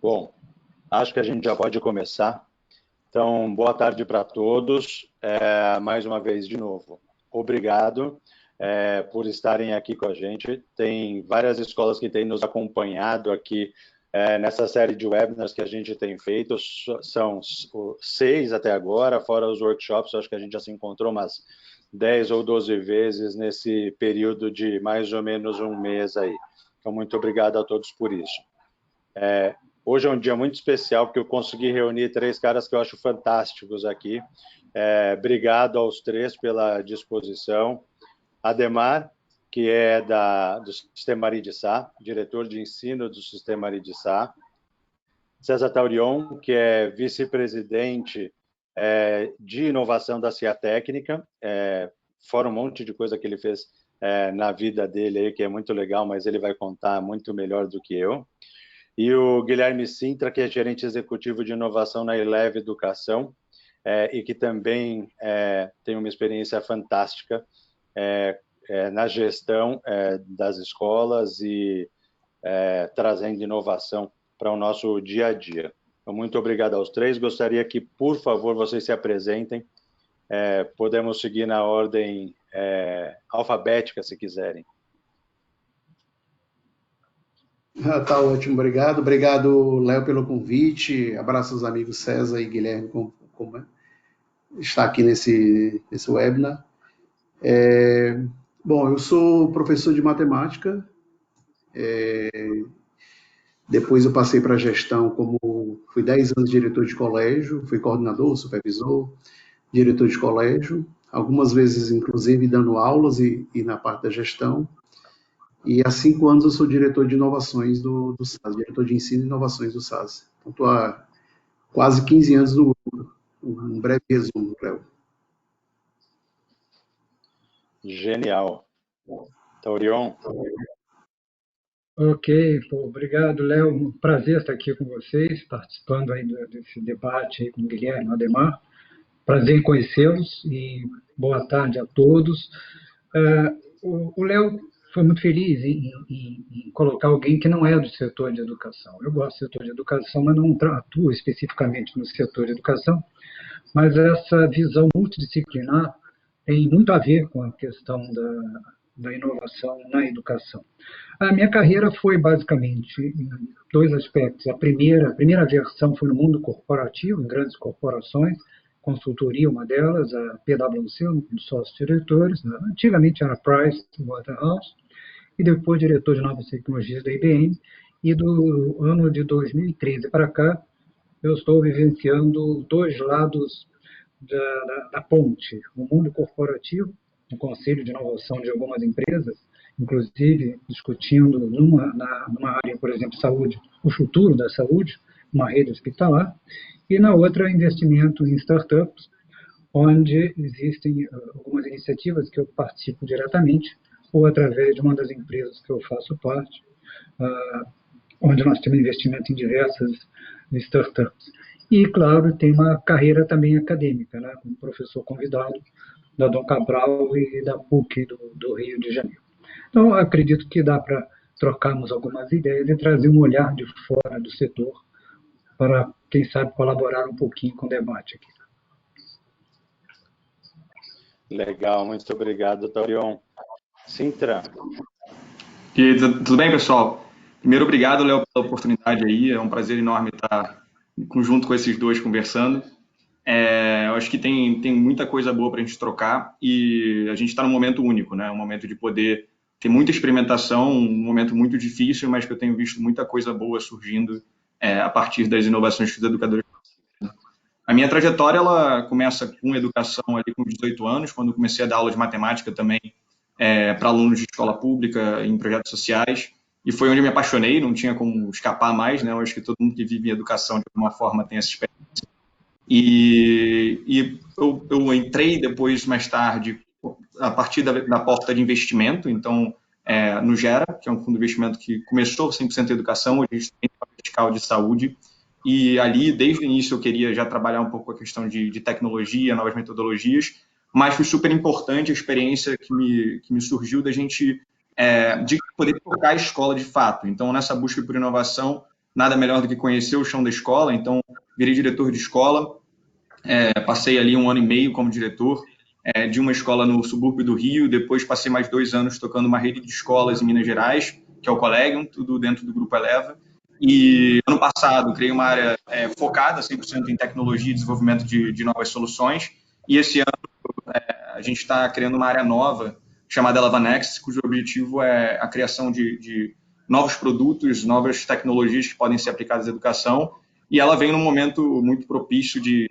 Bom, acho que a gente já pode começar. Então, boa tarde para todos. Mais uma vez, de novo, obrigado por estarem aqui com a gente. Tem várias escolas que têm nos acompanhado aqui nessa série de webinars que a gente tem feito. São 6 até agora, fora os workshops. Acho que a gente já se encontrou umas 10 ou 12 vezes nesse período de mais ou menos um mês aí. Então, muito obrigado a todos por isso. Hoje é um dia muito especial, porque eu consegui reunir 3 caras que eu acho fantásticos aqui. Obrigado aos 3 pela disposição. Ademar, que é do Sistema Aridiçá, diretor de ensino do Sistema Aridiçá. César Taurion, que é vice-presidente de inovação da CIA Técnica, fora um monte de coisa que ele fez na vida dele, aí, que é muito legal, mas ele vai contar muito melhor do que eu. E o Guilherme Sintra, que é gerente executivo de inovação na Eleve Educação, e que também tem uma experiência fantástica na gestão das escolas e trazendo inovação para o nosso dia a dia. Então, muito obrigado aos 3. Gostaria que, por favor, vocês se apresentem. Podemos seguir na ordem alfabética, se quiserem. Tá ótimo, obrigado. Obrigado, Léo, pelo convite. Abraço aos amigos César e Guilherme, como está aqui nesse webinar. Bom, eu sou professor de matemática. Depois eu passei para a gestão, fui 10 anos diretor de colégio, fui coordenador, supervisor, diretor de colégio, algumas vezes, inclusive, dando aulas e na parte da gestão. E há 5 anos eu sou diretor de inovações do SAS, diretor de ensino e inovações do SAS. Então, estou há quase 15 anos no grupo. Um breve resumo, Léo. Genial. Taurion. Ok, obrigado, Léo. Um prazer estar aqui com vocês, participando aí desse debate aí com o Guilherme Ademar. Prazer em conhecê-los e boa tarde a todos. O Léo foi muito feliz em colocar alguém que não é do setor de educação. Eu gosto do setor de educação, mas não atuo especificamente no setor de educação, mas essa visão multidisciplinar tem muito a ver com a questão da inovação na educação. A minha carreira foi basicamente em 2 aspectos. A primeira versão foi no mundo corporativo, em grandes corporações, consultoria, uma delas, a PwC, dos sócios-diretores, antigamente era Price Waterhouse, e depois diretor de novas tecnologias da IBM, e do ano de 2013 para cá, eu estou vivenciando 2 lados da ponte, o mundo corporativo, o conselho de inovação de algumas empresas, inclusive discutindo numa área, por exemplo, saúde, o futuro da saúde, uma rede hospitalar, e na outra, investimento em startups, onde existem algumas iniciativas que eu participo diretamente, ou através de uma das empresas que eu faço parte, onde nós temos investimento em diversas startups. E, claro, tem uma carreira também acadêmica, né, como professor convidado da Dom Cabral e da PUC do Rio de Janeiro. Então, acredito que dá para trocarmos algumas ideias e trazer um olhar de fora do setor para, quem sabe, colaborar um pouquinho com o debate aqui. Legal, muito obrigado, Taurion. Sintra. Tudo bem, pessoal? Primeiro, obrigado, Léo, pela oportunidade aí. É um prazer enorme estar junto com esses 2 conversando. Eu acho que tem muita coisa boa para a gente trocar e a gente está num momento único, né? Um momento de poder ter muita experimentação, um momento muito difícil, mas que eu tenho visto muita coisa boa surgindo a partir das inovações que os educadores. A minha trajetória ela começa com educação ali com 18 anos, quando eu comecei a dar aula de matemática também para alunos de escola pública em projetos sociais, e foi onde eu me apaixonei, não tinha como escapar mais, né? Eu acho que todo mundo que vive em educação de alguma forma tem essa experiência. E eu entrei depois, mais tarde, a partir da porta de investimento, então, no Gera, que é um fundo de investimento que começou 100% em educação, hoje a gente tem uma vertical de saúde, e ali, desde o início, eu queria já trabalhar um pouco a questão de tecnologia, novas metodologias, mas foi super importante a experiência que me surgiu da gente, de poder tocar a escola de fato. Então, nessa busca por inovação, nada melhor do que conhecer o chão da escola, então virei diretor de escola, passei ali 1 ano e meio como diretor de uma escola no subúrbio do Rio, depois passei mais 2 anos tocando uma rede de escolas em Minas Gerais, que é o Collegium, tudo dentro do Grupo Eleva, e ano passado criei uma área focada 100% em tecnologia e desenvolvimento de novas soluções, e esse ano a gente está criando uma área nova chamada Eleva Next, cujo objetivo é a criação de novos produtos, novas tecnologias que podem ser aplicadas à educação, e ela vem num momento muito propício de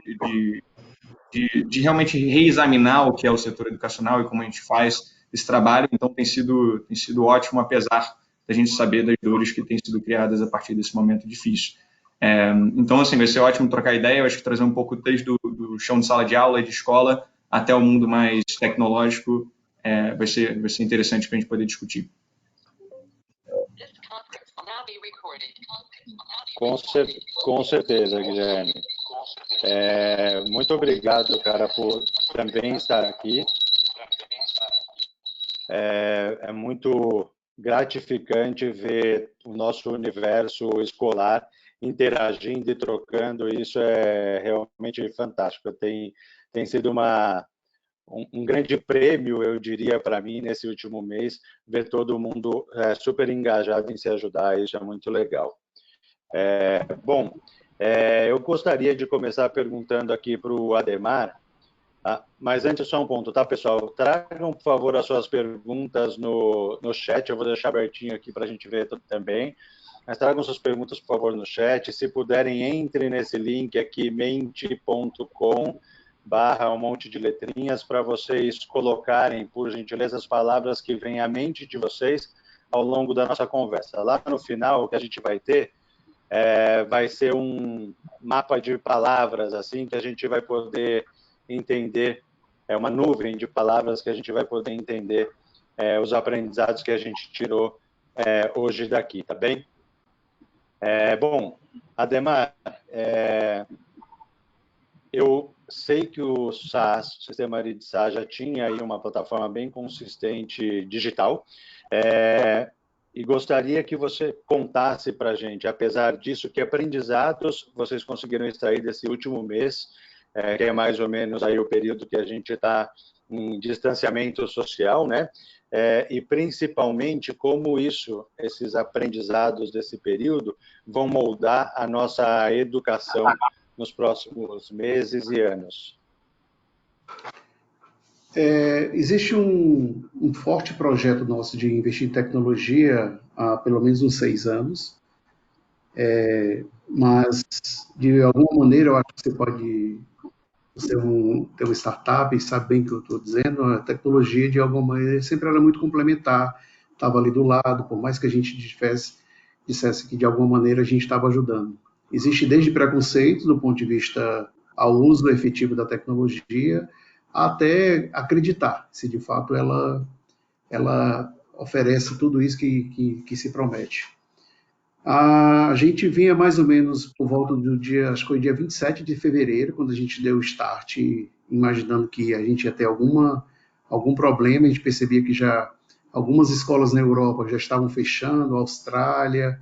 realmente reexaminar o que é o setor educacional e como a gente faz esse trabalho. Então, tem sido ótimo, apesar da gente saber das dores que têm sido criadas a partir desse momento difícil. Então, assim, vai ser ótimo trocar ideia. Eu acho que trazer um pouco desde do chão de sala de aula e de escola até o mundo mais tecnológico vai ser interessante para a gente poder discutir. Com certeza, Guilherme. Muito obrigado, cara, por também estar aqui. É muito gratificante ver o nosso universo escolar interagindo e trocando. Isso é realmente fantástico. Tem sido um grande prêmio, eu diria, para mim, nesse último mês, ver todo mundo super engajado em se ajudar. Isso é muito legal. Bom, eu gostaria de começar perguntando aqui para o Ademar, mas antes só um ponto, tá, pessoal? Tragam, por favor, as suas perguntas no chat, eu vou deixar abertinho aqui para a gente ver também, mas tragam suas perguntas, por favor, no chat. Se puderem, entre nesse link aqui, mente.com/um monte de letrinhas, para vocês colocarem, por gentileza, as palavras que vêm à mente de vocês ao longo da nossa conversa. Lá no final, o que a gente vai ter vai ser um mapa de palavras, assim, que a gente vai poder entender, uma nuvem de palavras que a gente vai poder entender os aprendizados que a gente tirou hoje daqui, tá bem? Bom, Ademar, eu sei que o SAS, o Sistema de SAS, já tinha aí uma plataforma bem consistente digital, e gostaria que você contasse para a gente, apesar disso, que aprendizados vocês conseguiram extrair desse último mês, que é mais ou menos aí o período que a gente está em distanciamento social, né? E principalmente como esses aprendizados desse período vão moldar a nossa educação nos próximos meses e anos. Existe um forte projeto nosso de investir em tecnologia há pelo menos uns 6 anos, mas de alguma maneira eu acho que você pode ter uma startup e sabe bem o que eu estou dizendo. A tecnologia de alguma maneira sempre era muito complementar, estava ali do lado, por mais que a gente dissesse que de alguma maneira a gente estava ajudando. Existe desde preconceito do ponto de vista ao uso efetivo da tecnologia, até acreditar se de fato ela oferece tudo isso que se promete. A gente vinha mais ou menos por volta do dia, acho que foi dia 27 de fevereiro, quando a gente deu o start, imaginando que a gente ia ter algum problema. A gente percebia que já algumas escolas na Europa já estavam fechando, a Austrália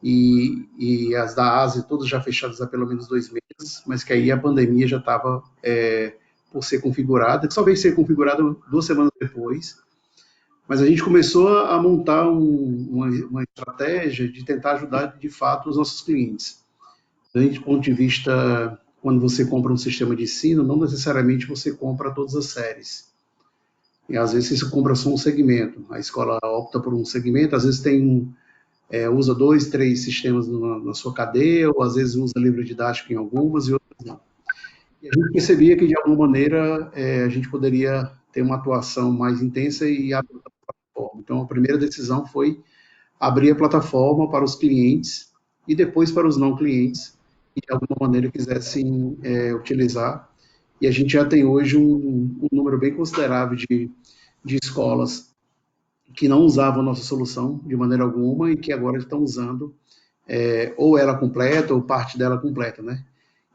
e as da Ásia, todas já fechadas há pelo menos 2 meses, mas que aí a pandemia já estava por ser configurada, que só veio ser configurada 2 semanas depois. Mas a gente começou a montar uma estratégia de tentar ajudar, de fato, os nossos clientes. Do ponto de vista, quando você compra um sistema de ensino, não necessariamente você compra todas as séries. E às vezes você compra só um segmento. A escola opta por um segmento, às vezes usa 2, 3 sistemas na sua cadeia, ou às vezes usa livro didático em algumas e outras não. E a gente percebia que, de alguma maneira, a gente poderia ter uma atuação mais intensa e abrir a plataforma. Então, a primeira decisão foi abrir a plataforma para os clientes e depois para os não clientes, que de alguma maneira quisessem utilizar. E a gente já tem hoje um número bem considerável de escolas que não usavam a nossa solução de maneira alguma e que agora estão usando ou ela completa ou parte dela completa, né?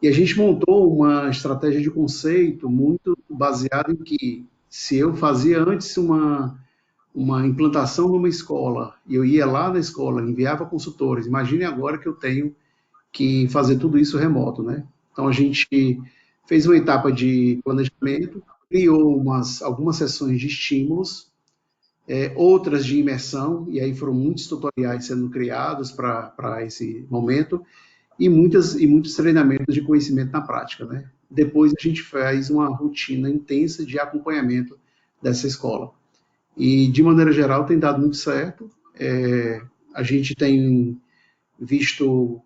E a gente montou uma estratégia de conceito muito baseada em que, se eu fazia antes uma uma implantação numa escola, e eu ia lá na escola, enviava consultores. Imagine agora que eu tenho que fazer tudo isso remoto, né? Então a gente fez uma etapa de planejamento, criou algumas sessões de estímulos, outras de imersão, e aí foram muitos tutoriais sendo criados para esse momento, e muitos treinamentos de conhecimento na prática, né? Depois a gente faz uma rotina intensa de acompanhamento dessa escola. E, de maneira geral, tem dado muito certo. A gente tem visto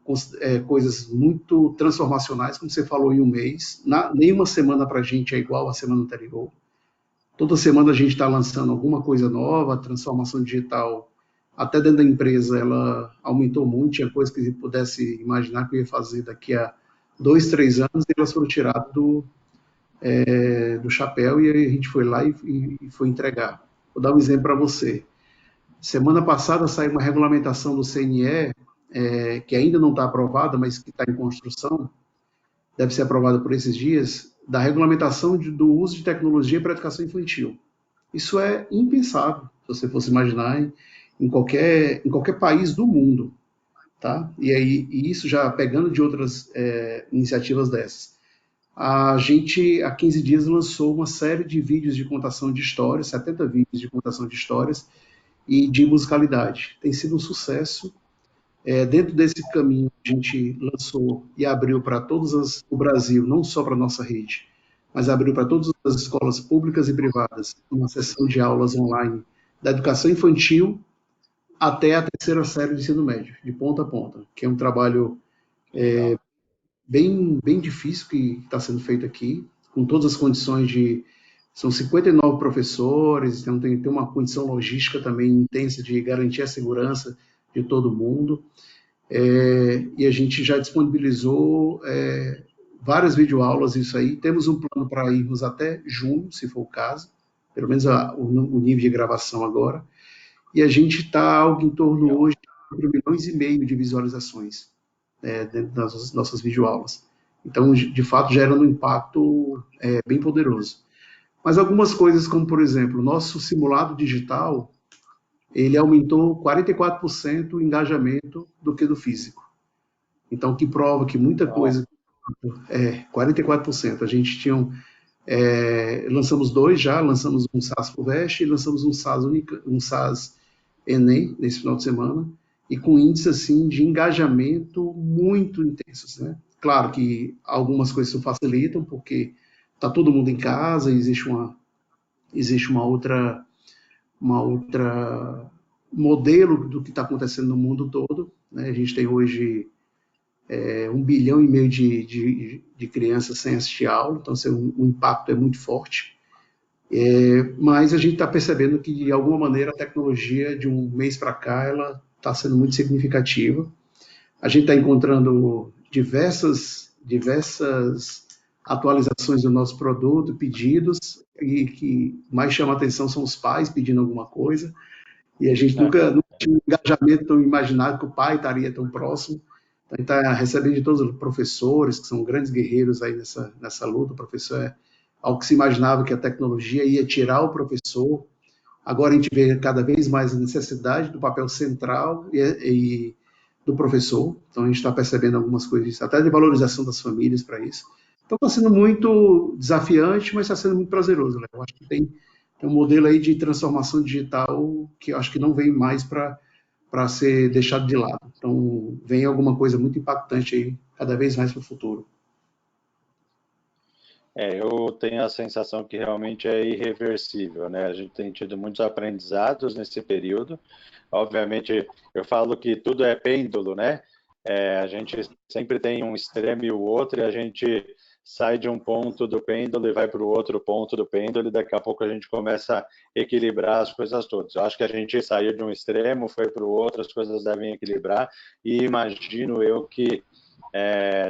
coisas muito transformacionais, como você falou, em um mês. Nenhuma semana para a gente é igual à semana anterior. Toda semana a gente está lançando alguma coisa nova, a transformação digital, até dentro da empresa, ela aumentou muito. Tinha coisas que a gente pudesse imaginar que eu ia fazer daqui a 2, 3 anos, e elas foram tiradas do chapéu, e aí a gente foi lá e foi entregar. Vou dar um exemplo para você. Semana passada saiu uma regulamentação do CNE, que ainda não está aprovada, mas que está em construção, deve ser aprovada por esses dias, da regulamentação do uso de tecnologia para a educação infantil. Isso é impensável, se você fosse imaginar, em qualquer país do mundo. Tá? E isso já pegando de outras iniciativas dessas. A gente, há 15 dias, lançou uma série de vídeos de contação de histórias, 70 vídeos de contação de histórias e de musicalidade. Tem sido um sucesso. Dentro desse caminho, a gente lançou e abriu para o Brasil, não só para a nossa rede, mas abriu para todas as escolas públicas e privadas uma sessão de aulas online da educação infantil até a terceira série do ensino médio, de ponta a ponta, que é um trabalho bem difícil que está sendo feito aqui, com todas as condições de... São 59 professores, então tem uma condição logística também intensa de garantir a segurança de todo mundo. E a gente já disponibilizou várias videoaulas, isso aí. Temos um plano para irmos até junho, se for o caso, pelo menos o nível de gravação agora. E a gente está algo em torno hoje de 4,5 milhões de visualizações dentro das nossas videoaulas. Então, de fato, gera um impacto bem poderoso. Mas algumas coisas, como, por exemplo, o nosso simulado digital, ele aumentou 44% o engajamento do que do físico. Então, o que prova que muita coisa... 44%. A gente tinha... lançamos 2 já, lançamos um SaaS FUVEST e lançamos um SaaS Enem nesse final de semana, e com índice assim, de engajamento muito intensos, né? Claro que algumas coisas se facilitam, porque está todo mundo em casa, existe uma outra modelo do que está acontecendo no mundo todo, né? A gente tem hoje 1,5 bilhão de crianças sem assistir aula, então assim, o impacto é muito forte. Mas a gente está percebendo que, de alguma maneira, a tecnologia, de um mês para cá, ela está sendo muito significativa. A gente está encontrando diversas atualizações do nosso produto, pedidos, e que mais chama a atenção são os pais pedindo alguma coisa, e a gente nunca tinha um engajamento tão imaginado que o pai estaria tão próximo. Então, a gente está recebendo de todos os professores, que são grandes guerreiros aí nessa luta. O professor algo que se imaginava que a tecnologia ia tirar o professor. Agora a gente vê cada vez mais a necessidade do papel central e do professor. Então a gente está percebendo algumas coisas, até de valorização das famílias para isso. Então está sendo muito desafiante, mas está sendo muito prazeroso, né? Eu acho que tem um modelo aí de transformação digital que eu acho que não vem mais para ser deixado de lado. Então vem alguma coisa muito impactante aí, cada vez mais para o futuro. Eu tenho a sensação que realmente é irreversível, né? A gente tem tido muitos aprendizados nesse período. Obviamente, eu falo que tudo é pêndulo, né? A gente sempre tem um extremo e o outro, e a gente sai de um ponto do pêndulo e vai para o outro ponto do pêndulo, e daqui a pouco a gente começa a equilibrar as coisas todas. Eu acho que a gente saiu de um extremo, foi para o outro, as coisas devem equilibrar, e imagino eu que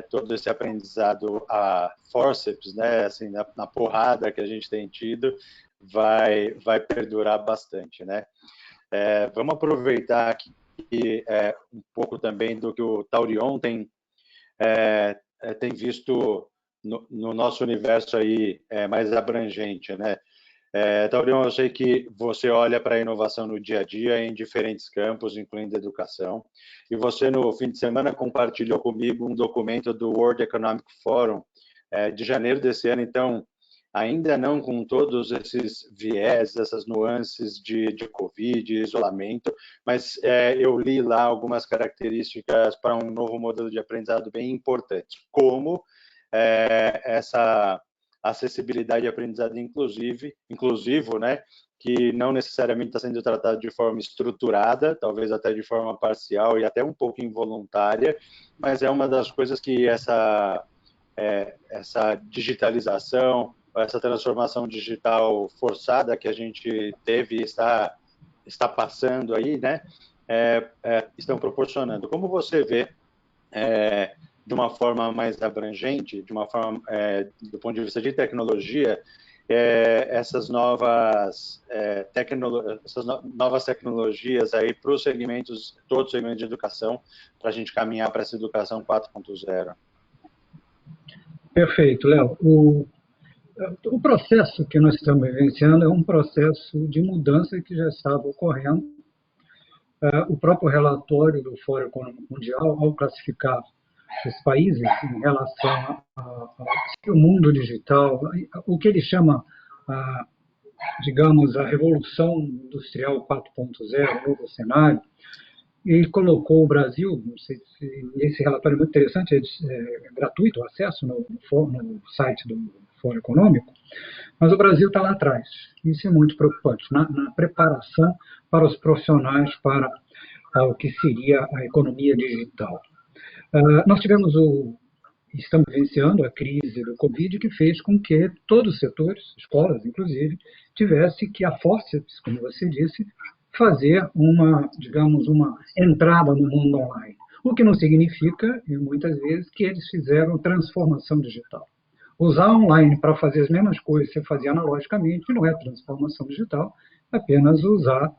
todo esse aprendizado a forceps, né, assim, na porrada que a gente tem tido, vai perdurar bastante, né? Vamos aproveitar aqui um pouco também do que o Taurion tem visto no nosso universo aí mais abrangente, né? Taurion, eu sei que você olha para a inovação no dia a dia em diferentes campos, incluindo a educação, e você, no fim de semana, compartilhou comigo um documento do World Economic Forum de janeiro desse ano, então, ainda não com todos esses viés, essas nuances de Covid, isolamento, mas eu li lá algumas características para um novo modelo de aprendizado bem importante, como essa acessibilidade de aprendizado inclusivo, né, que não necessariamente está sendo tratado de forma estruturada, talvez até de forma parcial e até um pouco involuntária, mas é uma das coisas que essa digitalização, essa transformação digital forçada que a gente teve e está passando aí, né, estão proporcionando. Como você vê, de uma forma mais abrangente, de uma forma, do ponto de vista de tecnologia, essas novas tecnologias aí para os segmentos, todos os segmentos de educação, para a gente caminhar para essa educação 4.0? Perfeito, Léo. O processo que nós estamos vivenciando é um processo de mudança que já estava ocorrendo. O próprio relatório do Fórum Econômico Mundial, ao classificar os países em relação ao mundo digital, o que ele chama, digamos, a Revolução Industrial 4.0, novo cenário, e colocou o Brasil, não sei se esse relatório é muito interessante, é gratuito o acesso no site do Fórum Econômico, mas o Brasil está lá atrás. Isso é muito preocupante, na preparação para os profissionais para o que seria a economia digital. Nós estamos vivenciando a crise do Covid, que fez com que todos os setores, escolas inclusive, tivessem que, a forceps, como você disse, fazer uma entrada no mundo online. O que não significa, muitas vezes, que eles fizeram transformação digital. Usar online para fazer as mesmas coisas que você fazia analogicamente não é transformação digital, apenas usar,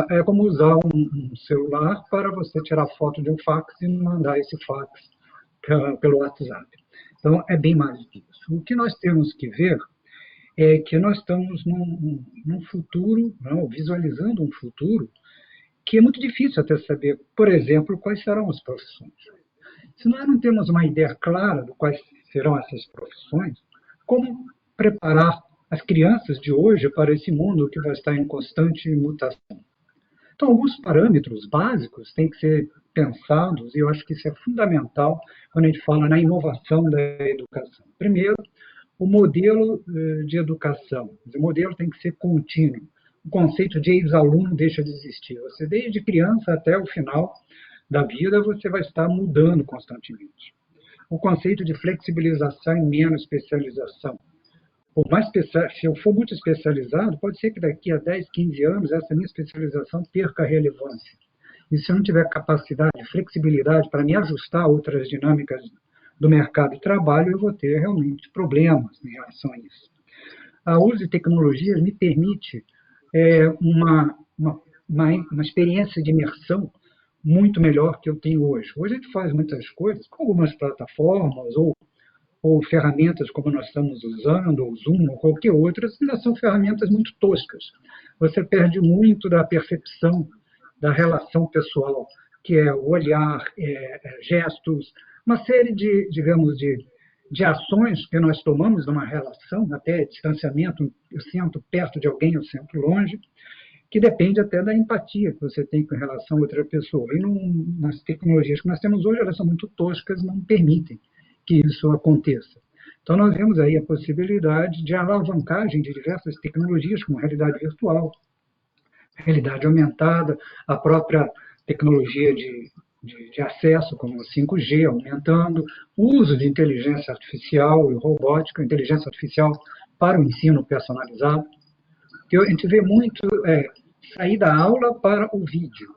é como usar um celular para você tirar foto de um fax e mandar esse fax pelo WhatsApp. Então, é bem mais do que isso. O que nós temos que ver é que nós estamos num futuro, não, visualizando um futuro que é muito difícil até saber, por exemplo, quais serão as profissões. Se nós não temos uma ideia clara de quais serão essas profissões, como preparar as crianças de hoje para esse mundo que vai estar em constante mutação? Então, alguns parâmetros básicos têm que ser pensados, e eu acho que isso é fundamental quando a gente fala na inovação da educação. Primeiro, o modelo de educação. O modelo tem que ser contínuo. O conceito de ex-aluno deixa de existir. Você, desde criança até o final da vida, você vai estar mudando constantemente. O conceito de flexibilização e menos especialização. Se eu for muito especializado, pode ser que daqui a 10, 15 anos essa minha especialização perca relevância. E se eu não tiver capacidade, flexibilidade para me ajustar a outras dinâmicas do mercado de trabalho, eu vou ter realmente problemas em relação a isso. O uso de tecnologias me permite uma experiência de imersão muito melhor que eu tenho hoje. Hoje a gente faz muitas coisas com algumas plataformas ou ferramentas como nós estamos usando, ou Zoom, ou qualquer outra, ainda são ferramentas muito toscas. Você perde muito da percepção da relação pessoal, que é o olhar, gestos, uma série de ações que nós tomamos numa relação, até distanciamento, eu sento perto de alguém, eu sento longe, que depende até da empatia que você tem com relação a outra pessoa. E nas tecnologias que nós temos hoje, elas são muito toscas, não permitem que isso aconteça. Então, nós vemos aí a possibilidade de alavancagem de diversas tecnologias, como realidade virtual, realidade aumentada, a própria tecnologia de acesso, como o 5G, aumentando, o uso de inteligência artificial e robótica, inteligência artificial para o ensino personalizado. Que a gente vê muito sair da aula para o vídeo,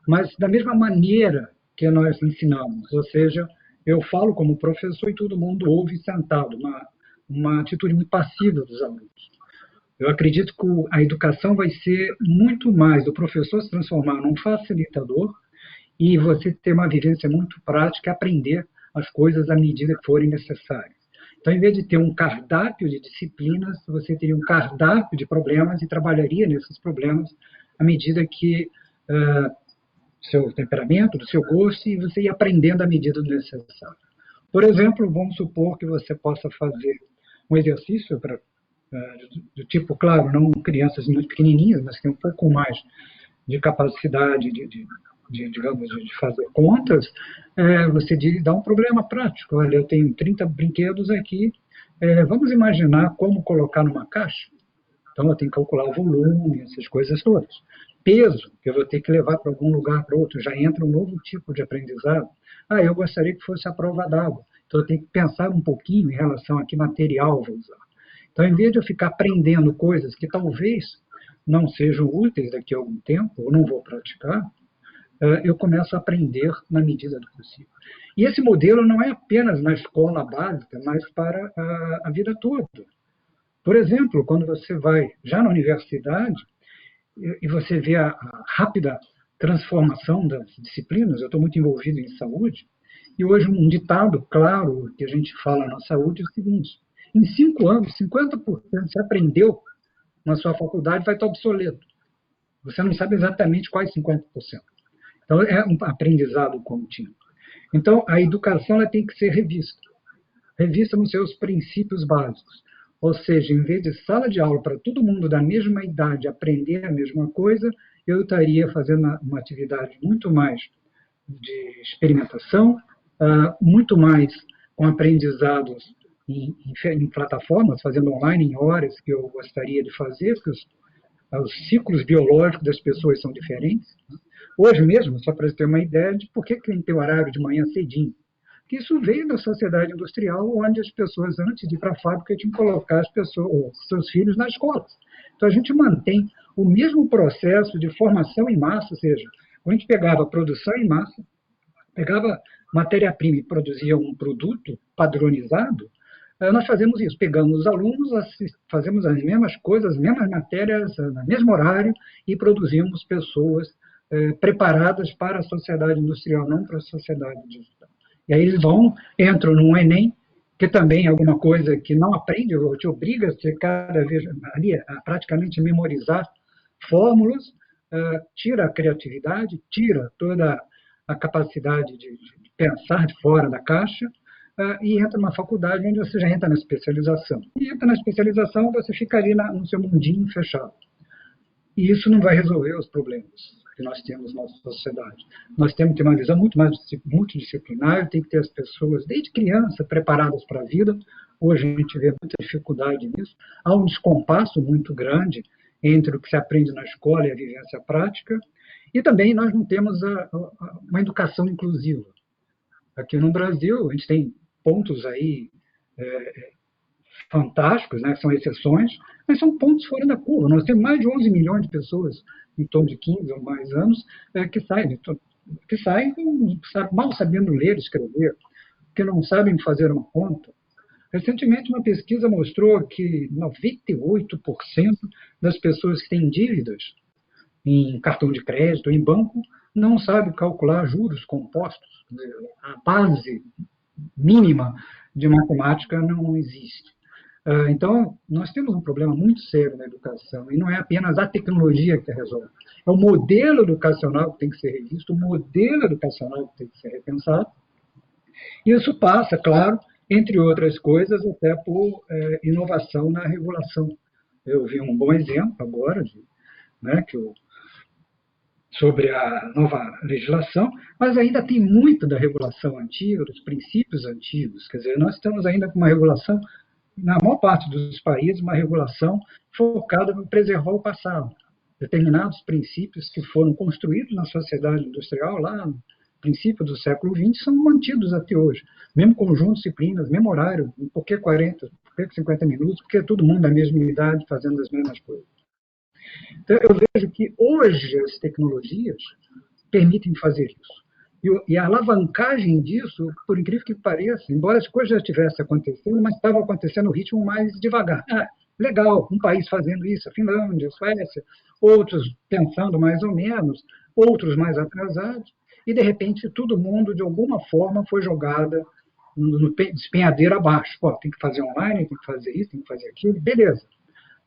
mas da mesma maneira que nós ensinamos, ou seja, eu falo como professor e todo mundo ouve sentado, uma atitude muito passiva dos alunos. Eu acredito que a educação vai ser muito mais do professor se transformar num facilitador e você ter uma vivência muito prática, aprender as coisas à medida que forem necessárias. Então, em vez de ter um cardápio de disciplinas, você teria um cardápio de problemas e trabalharia nesses problemas à medida que seu temperamento, do seu gosto, e você ia aprendendo à medida do necessário. Por exemplo, vamos supor que você possa fazer um exercício do tipo, claro, não crianças muito pequenininhas, mas que tem um pouco mais de capacidade digamos, de fazer contas, você dá um problema prático. Olha, eu tenho 30 brinquedos aqui, vamos imaginar como colocar numa caixa. Então, eu tenho que calcular o volume, essas coisas todas. Peso, que eu vou ter que levar para algum lugar para outro, já entra um novo tipo de aprendizado. Eu gostaria que fosse a prova d'água. Então, eu tenho que pensar um pouquinho em relação a que material vou usar. Então, em vez de eu ficar aprendendo coisas que talvez não sejam úteis daqui a algum tempo, ou não vou praticar, eu começo a aprender na medida do possível. E esse modelo não é apenas na escola básica, mas para a vida toda. Por exemplo, quando você vai já na universidade e você vê a rápida transformação das disciplinas, eu estou muito envolvido em saúde, e hoje um ditado claro que a gente fala na saúde é o seguinte: em 5 anos, 50% você aprendeu na sua faculdade vai estar obsoleto. Você não sabe exatamente quais 50%. Então, é um aprendizado contínuo. Então, a educação ela tem que ser revista. Revista nos seus princípios básicos. Ou seja, em vez de sala de aula para todo mundo da mesma idade aprender a mesma coisa, eu estaria fazendo uma atividade muito mais de experimentação, muito mais com aprendizados em plataformas, fazendo online em horas que eu gostaria de fazer, porque os ciclos biológicos das pessoas são diferentes. Hoje mesmo, só para você ter uma ideia de por que tem que ter horário de manhã cedinho. Porque isso veio da sociedade industrial, onde as pessoas, antes de ir para a fábrica, tinham que colocar os seus filhos na escola. Então, a gente mantém o mesmo processo de formação em massa, ou seja, a gente pegava produção em massa, pegava matéria-prima e produzia um produto padronizado. Nós fazemos isso, pegamos os alunos, fazemos as mesmas coisas, as mesmas matérias, no mesmo horário, e produzimos pessoas preparadas para a sociedade industrial, não para a sociedade digital. E aí eles entram no Enem, que também é alguma coisa que não aprende, te obriga a ser cada vez ali, a praticamente memorizar fórmulas, tira a criatividade, tira toda a capacidade de pensar de fora da caixa, e entra numa faculdade onde você já entra na especialização. E entra na especialização, você fica ali no seu mundinho fechado. E isso não vai resolver os problemas que nós temos na nossa sociedade. Nós temos que ter uma visão muito mais multidisciplinar, tem que ter as pessoas, desde criança, preparadas para a vida. Hoje a gente vê muita dificuldade nisso. Há um descompasso muito grande entre o que se aprende na escola e a vivência prática. E também nós não temos uma educação inclusiva. Aqui no Brasil, a gente tem pontos aí fantásticos, né, que são exceções, mas são pontos fora da curva. Nós temos mais de 11 milhões de pessoas, em torno de 15 ou mais anos, que saem mal sabendo ler e escrever, que não sabem fazer uma conta. Recentemente, uma pesquisa mostrou que 98% das pessoas que têm dívidas em cartão de crédito, em banco, não sabem calcular juros compostos. A base mínima de matemática não existe. Então, nós temos um problema muito sério na educação, e não é apenas a tecnologia que resolve. É o modelo educacional que tem que ser revisto, o modelo educacional que tem que ser repensado. E isso passa, claro, entre outras coisas, até por inovação na regulação. Eu vi um bom exemplo agora, sobre a nova legislação, mas ainda tem muito da regulação antiga, dos princípios antigos. Quer dizer, nós estamos ainda com uma regulação, na maior parte dos países, uma regulação focada em preservar o passado. Determinados princípios que foram construídos na sociedade industrial, lá no princípio do século XX, são mantidos até hoje. Mesmo conjunto de disciplinas, mesmo horário, por que 40, por que 50 minutos, porque todo mundo da mesma idade fazendo as mesmas coisas. Então, eu vejo que hoje as tecnologias permitem fazer isso. E a alavancagem disso, por incrível que pareça, embora as coisas já estivessem acontecendo, mas estava acontecendo no ritmo mais devagar. Legal, um país fazendo isso, a Finlândia, a Suécia, outros pensando mais ou menos, outros mais atrasados, e de repente todo mundo, de alguma forma, foi jogada no despenhadeiro abaixo. Pô, tem que fazer online, tem que fazer isso, tem que fazer aquilo, beleza.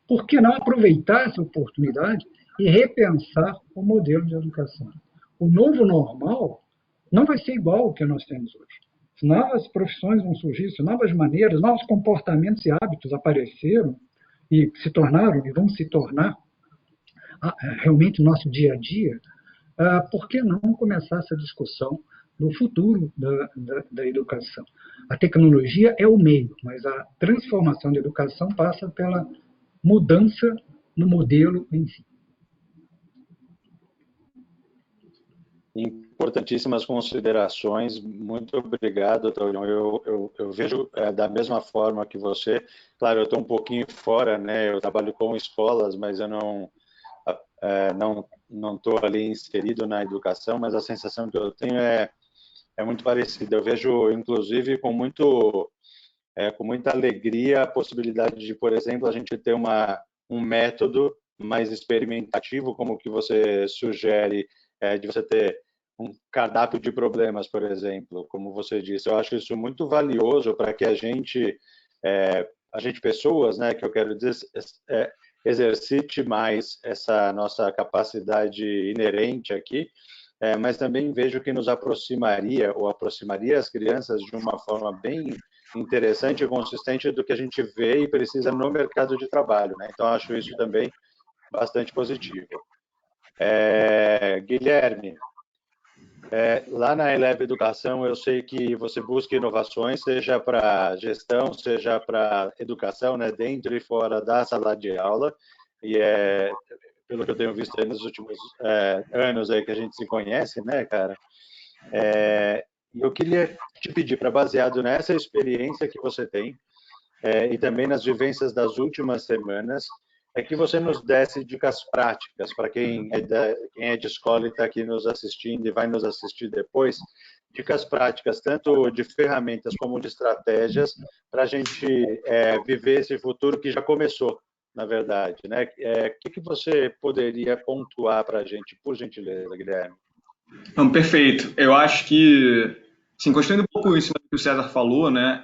Por que não aproveitar essa oportunidade e repensar o modelo de educação? O novo normal não vai ser igual ao que nós temos hoje. Novas profissões vão surgir, novas maneiras, novos comportamentos e hábitos apareceram e se tornaram e vão se tornar realmente nosso dia a dia. Por que não começar essa discussão do futuro da educação? A tecnologia é o meio, mas a transformação da educação passa pela mudança no modelo em si. Importantíssimas considerações, muito obrigado, Taurion. Eu vejo da mesma forma que você. Claro, eu estou um pouquinho fora, né? Eu trabalho com escolas, mas eu não estou ali inserido na educação, mas a sensação que eu tenho é muito parecida. Eu vejo, inclusive, com muita alegria a possibilidade de, por exemplo, a gente ter um método mais experimentativo, como o que você sugere, de você ter um cardápio de problemas, por exemplo, como você disse. Eu acho isso muito valioso para que a gente pessoas, né, que eu quero dizer, exercite mais essa nossa capacidade inerente aqui, mas também vejo que nos aproximaria as crianças de uma forma bem interessante e consistente do que a gente vê e precisa no mercado de trabalho, né? Então, acho isso também bastante positivo. Guilherme, lá na Eleva Educação, eu sei que você busca inovações, seja para gestão, seja para educação, né, dentro e fora da sala de aula, e pelo que eu tenho visto aí nos últimos anos aí que a gente se conhece, né, cara? Eu queria te pedir, baseado nessa experiência que você tem, e também nas vivências das últimas semanas, que você nos desse dicas práticas para quem é de escola e está aqui nos assistindo e vai nos assistir depois, dicas práticas, tanto de ferramentas como de estratégias, para a gente viver esse futuro que já começou, na verdade, né? O que você poderia pontuar para a gente, por gentileza, Guilherme? Não, perfeito. Eu acho que, assim, construindo um pouco em cima do que o César falou, né?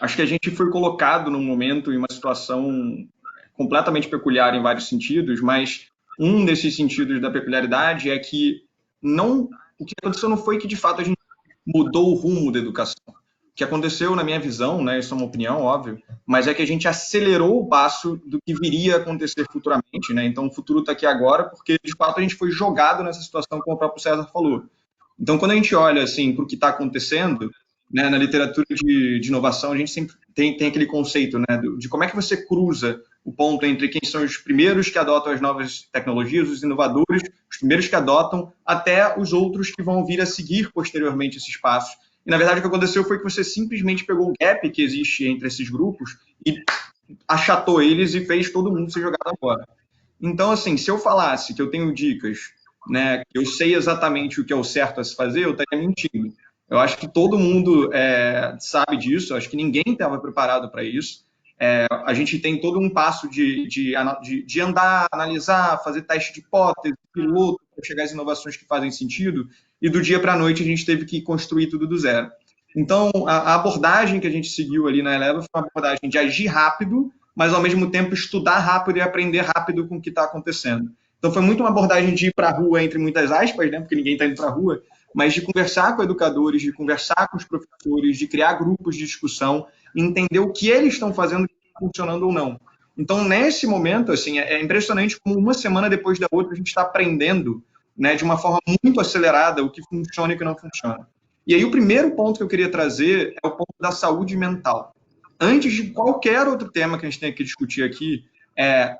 Acho que a gente foi colocado num momento, em uma situação completamente peculiar em vários sentidos, mas um desses sentidos da peculiaridade é que o que aconteceu não foi que, de fato, a gente mudou o rumo da educação. O que aconteceu, na minha visão, né, isso é uma opinião, óbvio, mas é que a gente acelerou o passo do que viria a acontecer futuramente, né? Então, o futuro está aqui agora, porque, de fato, a gente foi jogado nessa situação, como o próprio César falou. Então, quando a gente olha assim, para o que está acontecendo, né, na literatura de inovação, a gente sempre tem aquele conceito, né, de como é que você cruza o ponto entre quem são os primeiros que adotam as novas tecnologias, os inovadores, os primeiros que adotam, até os outros que vão vir a seguir posteriormente esses passos. E, na verdade, o que aconteceu foi que você simplesmente pegou o gap que existe entre esses grupos e achatou eles e fez todo mundo ser jogado agora. Então, assim, se eu falasse que eu tenho dicas, né, que eu sei exatamente o que é o certo a se fazer, eu estaria mentindo. Eu acho que todo mundo sabe disso, acho que ninguém estava preparado para isso. A gente tem todo um passo de andar, analisar, fazer teste de hipótese, piloto, para chegar às inovações que fazem sentido, e do dia para a noite a gente teve que construir tudo do zero. Então, a abordagem que a gente seguiu ali na Eleva foi uma abordagem de agir rápido, mas ao mesmo tempo estudar rápido e aprender rápido com o que está acontecendo. Então, foi muito uma abordagem de ir para a rua, entre muitas aspas, né, porque ninguém está indo para a rua, mas de conversar com educadores, de conversar com os professores, de criar grupos de discussão, entender o que eles estão fazendo, funcionando ou não. Então, nesse momento, assim, é impressionante como uma semana depois da outra a gente está aprendendo, né, de uma forma muito acelerada o que funciona e o que não funciona. E aí o primeiro ponto que eu queria trazer é o ponto da saúde mental. Antes de qualquer outro tema que a gente tenha que discutir aqui,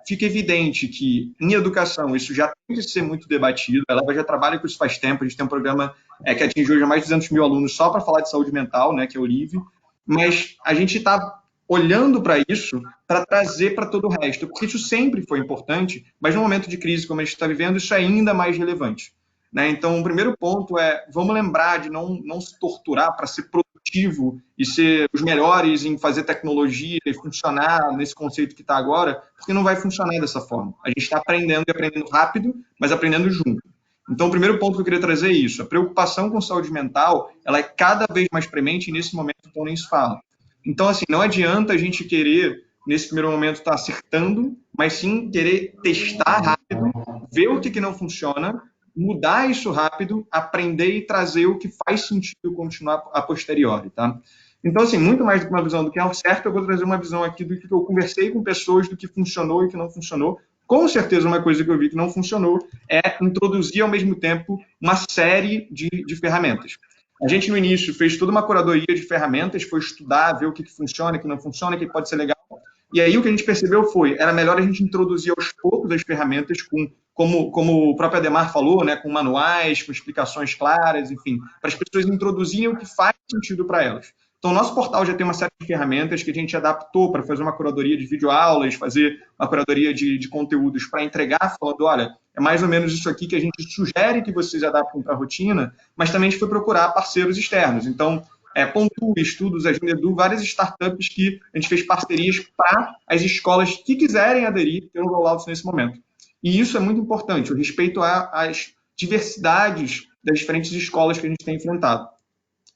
fica evidente que, em educação, isso já tem que ser muito debatido. A Eleva já trabalha com isso faz tempo. A gente tem um programa que atingiu já mais de 200 mil alunos só para falar de saúde mental, né, que é o LIVE. Mas a gente está olhando para isso para trazer para todo o resto, porque isso sempre foi importante, mas no momento de crise como a gente está vivendo, isso é ainda mais relevante. Né? Então, o primeiro ponto vamos lembrar de não se torturar para ser produtivo e ser os melhores em fazer tecnologia e funcionar nesse conceito que está agora, porque não vai funcionar dessa forma. A gente está aprendendo e aprendendo rápido, mas aprendendo junto. Então, o primeiro ponto que eu queria trazer é isso. A preocupação com saúde mental, ela é cada vez mais premente e nesse momento então nem se fala. Então, assim, não adianta a gente querer, nesse primeiro momento, estar acertando, mas sim querer testar rápido, ver o que não funciona, mudar isso rápido, aprender e trazer o que faz sentido continuar a posteriori, tá? Então, assim, muito mais do que uma visão do que é o certo, eu vou trazer uma visão aqui do que eu conversei com pessoas, do que funcionou e o que não funcionou. Com certeza, uma coisa que eu vi que não funcionou é introduzir, ao mesmo tempo, uma série de ferramentas. A gente, no início, fez toda uma curadoria de ferramentas, foi estudar, ver o que funciona, o que não funciona, o que pode ser legal. E aí, o que a gente percebeu foi, era melhor a gente introduzir aos poucos as ferramentas, como o próprio Ademar falou, né, com manuais, com explicações claras, enfim, para as pessoas introduzirem o que faz sentido para elas. Então, o nosso portal já tem uma série de ferramentas que a gente adaptou para fazer uma curadoria de videoaulas, fazer uma curadoria de conteúdos para entregar, falando, olha, é mais ou menos isso aqui que a gente sugere que vocês adaptem para a rotina, mas também a gente foi procurar parceiros externos. Então, Pontu, Estudos, Agenda Edu, várias startups que a gente fez parcerias para as escolas que quiserem aderir ter um rollout nesse momento. E isso é muito importante, o respeito às diversidades das diferentes escolas que a gente tem enfrentado.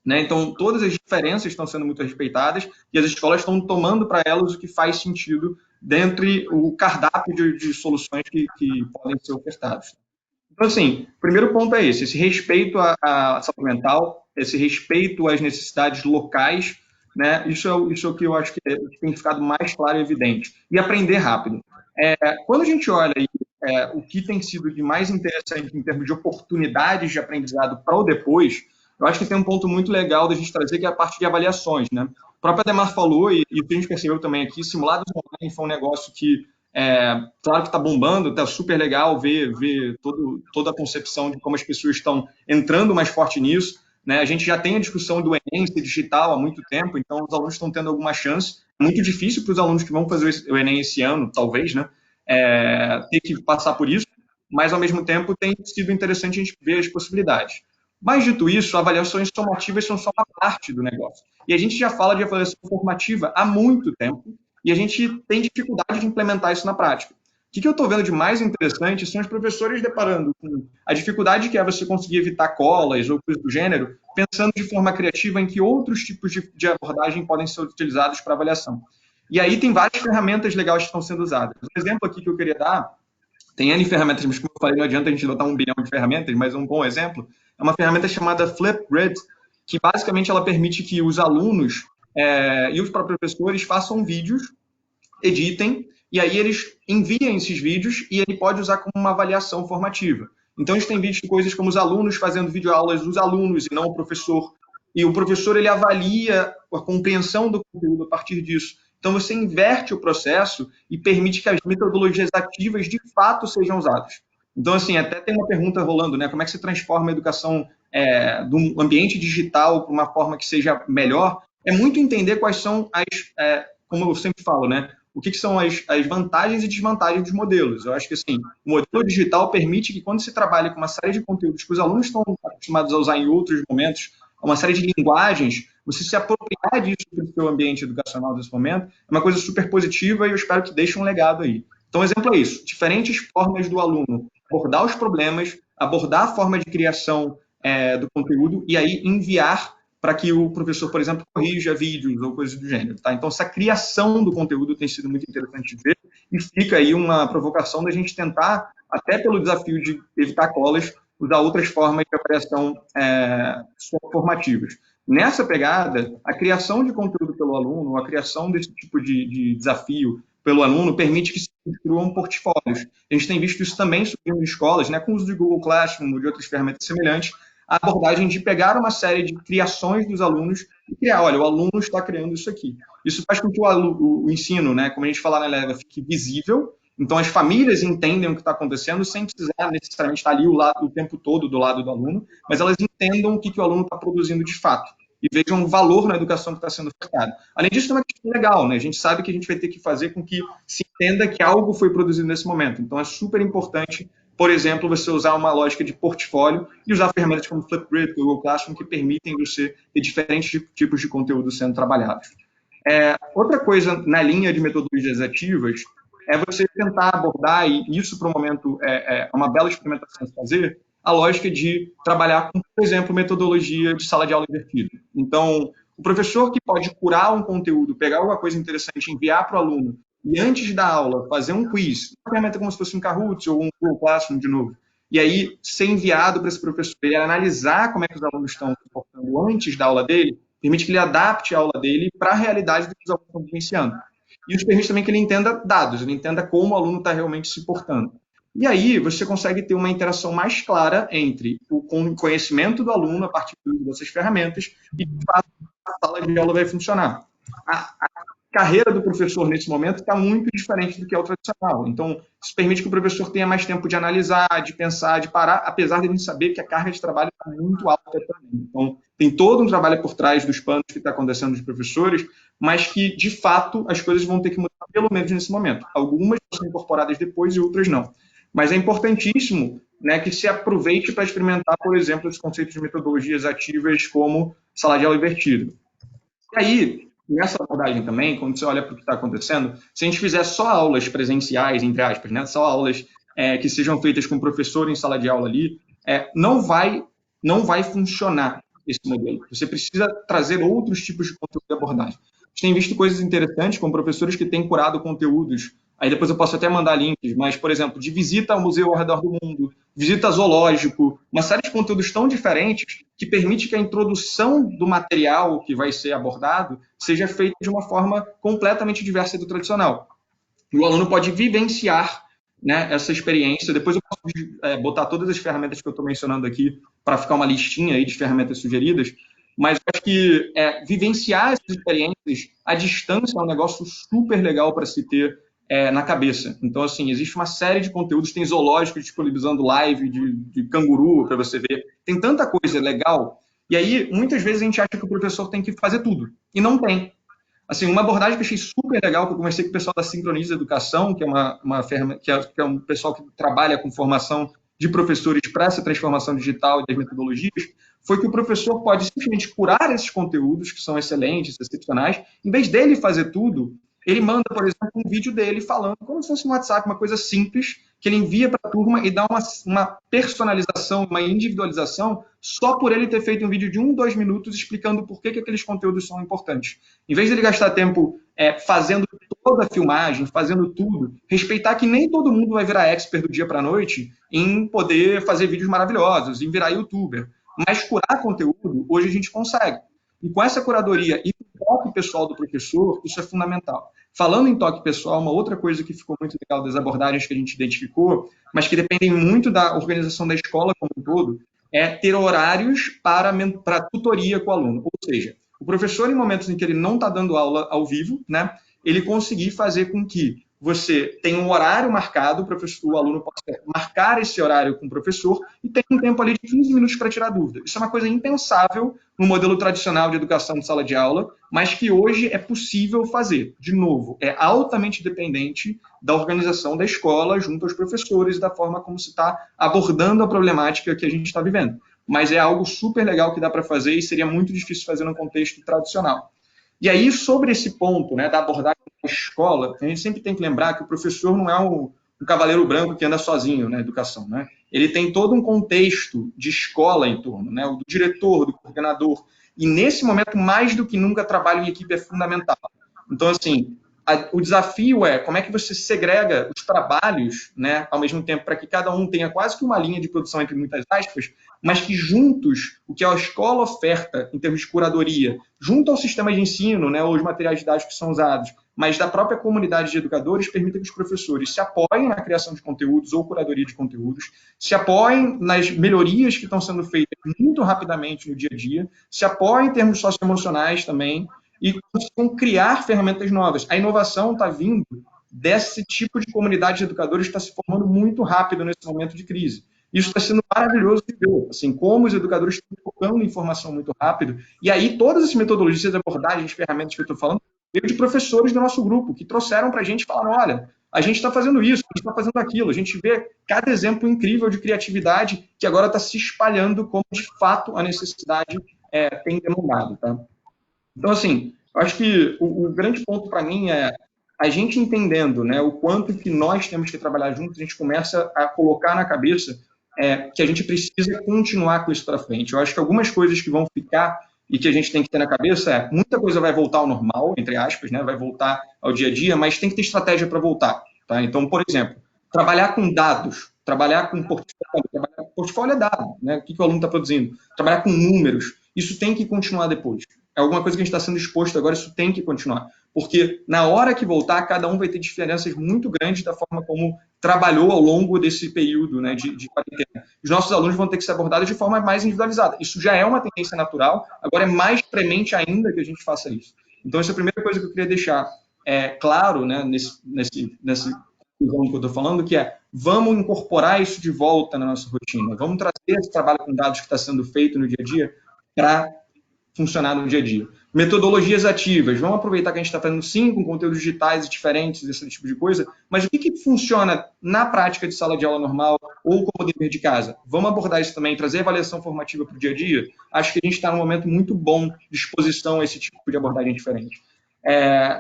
Né? Então, todas as diferenças estão sendo muito respeitadas e as escolas estão tomando para elas o que faz sentido dentre o cardápio de soluções que podem ser ofertadas. Então, assim, o primeiro ponto é esse respeito à saúde mental, esse respeito às necessidades locais, né? Isso é o que eu acho que tem ficado mais claro e evidente. E aprender rápido. Quando a gente olha aí, o que tem sido de mais interessante em termos de oportunidades de aprendizado para o depois, eu acho que tem um ponto muito legal da gente trazer, que é a parte de avaliações, né? O próprio Ademar falou, e o que a gente percebeu também aqui, simulados online foi um negócio que, claro que está bombando, está super legal ver toda a concepção de como as pessoas estão entrando mais forte nisso, né? A gente já tem a discussão do Enem ser digital há muito tempo, então os alunos estão tendo alguma chance. É muito difícil para os alunos que vão fazer o Enem esse ano, talvez, né? Ter que passar por isso, mas, ao mesmo tempo, tem sido interessante a gente ver as possibilidades. Mas, dito isso, avaliações somativas são só uma parte do negócio. E a gente já fala de avaliação formativa há muito tempo e a gente tem dificuldade de implementar isso na prática. O que eu estou vendo de mais interessante são os professores deparando com a dificuldade que é você conseguir evitar colas ou coisas do gênero, pensando de forma criativa em que outros tipos de abordagem podem ser utilizados para avaliação. E aí tem várias ferramentas legais que estão sendo usadas. Um exemplo aqui que eu queria dar, tem N ferramentas, mas como eu falei, não adianta a gente botar 1 bilhão de ferramentas, mas um bom exemplo é uma ferramenta chamada Flipgrid, que basicamente ela permite que os alunos e os próprios professores façam vídeos, editem, e aí eles enviem esses vídeos e ele pode usar como uma avaliação formativa. Então, a gente tem vídeos de coisas como os alunos fazendo videoaulas dos alunos e não o professor. E o professor ele avalia a compreensão do conteúdo a partir disso. Então, você inverte o processo e permite que as metodologias ativas, de fato, sejam usadas. Então, assim, até tem uma pergunta rolando, né? Como é que se transforma a educação do ambiente digital para uma forma que seja melhor? É muito entender quais são como eu sempre falo, né? O que são as vantagens e desvantagens dos modelos. Eu acho que, assim, o modelo digital permite que, quando se trabalha com uma série de conteúdos que os alunos estão acostumados a usar em outros momentos, uma série de linguagens, você se apropriar disso para o seu ambiente educacional nesse momento é uma coisa super positiva e eu espero que deixe um legado aí. Então, o exemplo é isso. Diferentes formas do aluno abordar os problemas, abordar a forma de criação do conteúdo e aí enviar para que o professor, por exemplo, corrija vídeos ou coisas do gênero. Tá? Então, essa criação do conteúdo tem sido muito interessante de ver e fica aí uma provocação da gente tentar, até pelo desafio de evitar colas, usar outras formas de avaliação formativas. Nessa pegada, a criação de conteúdo pelo aluno, a criação desse tipo de desafio pelo aluno permite que se construam portfólios. A gente tem visto isso também surgindo em escolas, né, com o uso de Google Classroom ou de outras ferramentas semelhantes, a abordagem de pegar uma série de criações dos alunos e criar, olha, o aluno está criando isso aqui. Isso faz com que o ensino, né, como a gente fala na Eleva, fique visível, então as famílias entendem o que está acontecendo sem precisar necessariamente estar ali o tempo todo do lado do aluno, mas elas entendam o que o aluno está produzindo de fato e vejam o valor na educação que está sendo ofertada. Além disso, tem uma questão legal, né? A gente sabe que a gente vai ter que fazer com que se entenda que algo foi produzido nesse momento. Então, é super importante, por exemplo, você usar uma lógica de portfólio e usar ferramentas como Flipgrid, Google Classroom, que permitem você ter diferentes tipos de conteúdo sendo trabalhados. Outra coisa na linha de metodologias ativas é você tentar abordar, e isso para o momento é uma bela experimentação de fazer, a lógica de trabalhar com, por exemplo, metodologia de sala de aula invertida. Então, o professor que pode curar um conteúdo, pegar alguma coisa interessante, enviar para o aluno, e antes da aula fazer um quiz, uma ferramenta como se fosse um Kahoot ou um Google Classroom de novo, e aí ser enviado para esse professor, ele analisar como é que os alunos estão se comportando antes da aula dele, permite que ele adapte a aula dele para a realidade do que os alunos estão vivenciando. E isso permite também que ele entenda dados, ele entenda como o aluno está realmente se portando. E aí você consegue ter uma interação mais clara entre o conhecimento do aluno a partir dessas ferramentas e, de fato, a sala de aula vai funcionar. A carreira do professor, nesse momento, está muito diferente do que é o tradicional. Então, isso permite que o professor tenha mais tempo de analisar, de pensar, de parar, apesar de a gente saber que a carga de trabalho está muito alta também. Então, tem todo um trabalho por trás dos panos que está acontecendo dos professores, mas que, de fato, as coisas vão ter que mudar, pelo menos nesse momento. Algumas vão ser incorporadas depois e outras não. Mas é importantíssimo, né, que se aproveite para experimentar, por exemplo, os conceitos de metodologias ativas como sala de aula invertida. E aí, nessa abordagem também, quando você olha para o que está acontecendo, se a gente fizer só aulas presenciais, entre aspas, né, só aulas que sejam feitas com o professor em sala de aula ali, não vai funcionar esse modelo. Você precisa trazer outros tipos de conteúdo de abordagem. A gente tem visto coisas interessantes, como professores que têm curado conteúdos. Aí depois eu posso até mandar links, mas, por exemplo, de visita ao museu ao redor do mundo, visita a zoológico, uma série de conteúdos tão diferentes que permite que a introdução do material que vai ser abordado seja feita de uma forma completamente diversa do tradicional. E o aluno pode vivenciar, né, essa experiência. Depois eu posso botar todas as ferramentas que eu estou mencionando aqui para ficar uma listinha aí de ferramentas sugeridas, mas eu acho que vivenciar essas experiências à distância é um negócio super legal para se ter na cabeça. Então, assim, existe uma série de conteúdos, tem zoológico disponibilizando live de canguru para você ver, tem tanta coisa legal, e aí, muitas vezes a gente acha que o professor tem que fazer tudo, e não tem. Assim, uma abordagem que eu achei super legal, que eu conversei com o pessoal da Sincroniza Educação, que é uma ferramenta, que é um pessoal que trabalha com formação de professores para essa transformação digital e das metodologias, foi que o professor pode simplesmente curar esses conteúdos, que são excelentes, excepcionais, em vez dele fazer tudo, ele manda, por exemplo, um vídeo dele falando, como se fosse um WhatsApp, uma coisa simples, que ele envia para a turma e dá uma personalização, uma individualização, só por ele ter feito um vídeo de 1, 2 minutos explicando por que aqueles conteúdos são importantes. Em vez de ele gastar tempo fazendo toda a filmagem, fazendo tudo, respeitar que nem todo mundo vai virar expert do dia para a noite em poder fazer vídeos maravilhosos, em virar youtuber. Mas curar conteúdo, hoje a gente consegue. E com essa curadoria e o toque pessoal do professor, isso é fundamental. Falando em toque pessoal, uma outra coisa que ficou muito legal das abordagens que a gente identificou, mas que dependem muito da organização da escola como um todo, é ter horários para tutoria com o aluno. Ou seja, o professor, em momentos em que ele não está dando aula ao vivo, né, ele conseguir fazer com que você tenha um horário marcado, o aluno possa marcar esse horário com o professor e tem um tempo ali de 15 minutos para tirar dúvida. Isso é uma coisa impensável no modelo tradicional de educação de sala de aula, mas que hoje é possível fazer. De novo, é altamente dependente da organização da escola junto aos professores e da forma como se está abordando a problemática que a gente está vivendo. Mas é algo super legal que dá para fazer e seria muito difícil fazer no contexto tradicional. E aí, sobre esse ponto, né, da abordagem da escola, a gente sempre tem que lembrar que o professor não é um cavaleiro branco que anda sozinho na educação, né? Ele tem todo um contexto de escola em torno, né? O do diretor, do coordenador. E nesse momento, mais do que nunca, trabalho em equipe é fundamental. Então, assim, o desafio é como é que você segrega os trabalhos, né, ao mesmo tempo, para que cada um tenha quase que uma linha de produção, entre muitas aspas, mas que juntos, o que a escola oferta em termos de curadoria, junto ao sistema de ensino, né, ou os materiais didáticos que são usados, mas da própria comunidade de educadores, permita que os professores se apoiem na criação de conteúdos ou curadoria de conteúdos, se apoiem nas melhorias que estão sendo feitas muito rapidamente no dia a dia, se apoiem em termos socioemocionais também, e consigam criar ferramentas novas. A inovação está vindo desse tipo de comunidade de educadores que está se formando muito rápido nesse momento de crise. Isso está sendo maravilhoso de ver, assim, como os educadores estão trocando informação muito rápido. E aí, todas as metodologias, abordagens, ferramentas que eu estou falando, veio de professores do nosso grupo, que trouxeram para a gente e falaram, olha, a gente está fazendo isso, a gente está fazendo aquilo. A gente vê cada exemplo incrível de criatividade que agora está se espalhando como, de fato, a necessidade tem demandado, tá? Então, assim, eu acho que o grande ponto para mim é a gente entendendo, né, o quanto que nós temos que trabalhar juntos, a gente começa a colocar na cabeça que a gente precisa continuar com isso para frente. Eu acho que algumas coisas que vão ficar e que a gente tem que ter na cabeça muita coisa vai voltar ao normal, entre aspas, né? Vai voltar ao dia a dia, mas tem que ter estratégia para voltar. Tá? Então, por exemplo, trabalhar com dados, trabalhar com portfólio é dado, né? O que o aluno está produzindo, trabalhar com números, isso tem que continuar depois. É alguma coisa que a gente está sendo exposto agora, isso tem que continuar. Porque na hora que voltar, cada um vai ter diferenças muito grandes da forma como trabalhou ao longo desse período, né, de quarentena. Os nossos alunos vão ter que ser abordados de forma mais individualizada. Isso já é uma tendência natural, agora é mais premente ainda que a gente faça isso. Então, essa é a primeira coisa que eu queria deixar claro, né, nesse que eu estou falando, que vamos incorporar isso de volta na nossa rotina. Vamos trazer esse trabalho com dados que está sendo feito no dia a dia para funcionar no dia a dia. Metodologias ativas. Vamos aproveitar que a gente está fazendo sim com conteúdos digitais diferentes, esse tipo de coisa, mas o que funciona na prática de sala de aula normal ou como dever de casa? Vamos abordar isso também, trazer avaliação formativa para o dia a dia? Acho que a gente está num momento muito bom de exposição a esse tipo de abordagem diferente.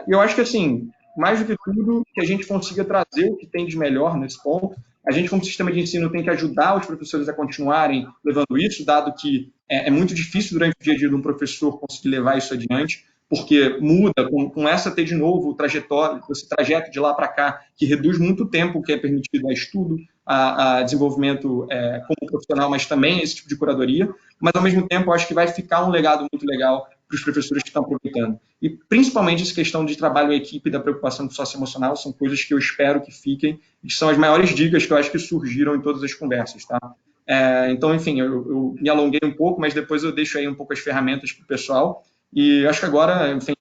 Eu acho que, assim, mais do que tudo, que a gente consiga trazer o que tem de melhor nesse ponto. A gente, como sistema de ensino, tem que ajudar os professores a continuarem levando isso, dado que é muito difícil durante o dia a dia de um professor conseguir levar isso adiante, porque muda, começa a ter de novo o esse trajeto de lá para cá, que reduz muito o tempo que é permitido a estudo, a desenvolvimento como profissional, mas também esse tipo de curadoria. Mas, ao mesmo tempo, eu acho que vai ficar um legado muito legal para os professores que estão aproveitando. E, principalmente, essa questão de trabalho em equipe e da preocupação com o socioemocional são coisas que eu espero que fiquem e que são as maiores dicas que eu acho que surgiram em todas as conversas, tá? Então, enfim, eu me alonguei um pouco, mas depois eu deixo aí um pouco as ferramentas para o pessoal. E acho que agora, enfim,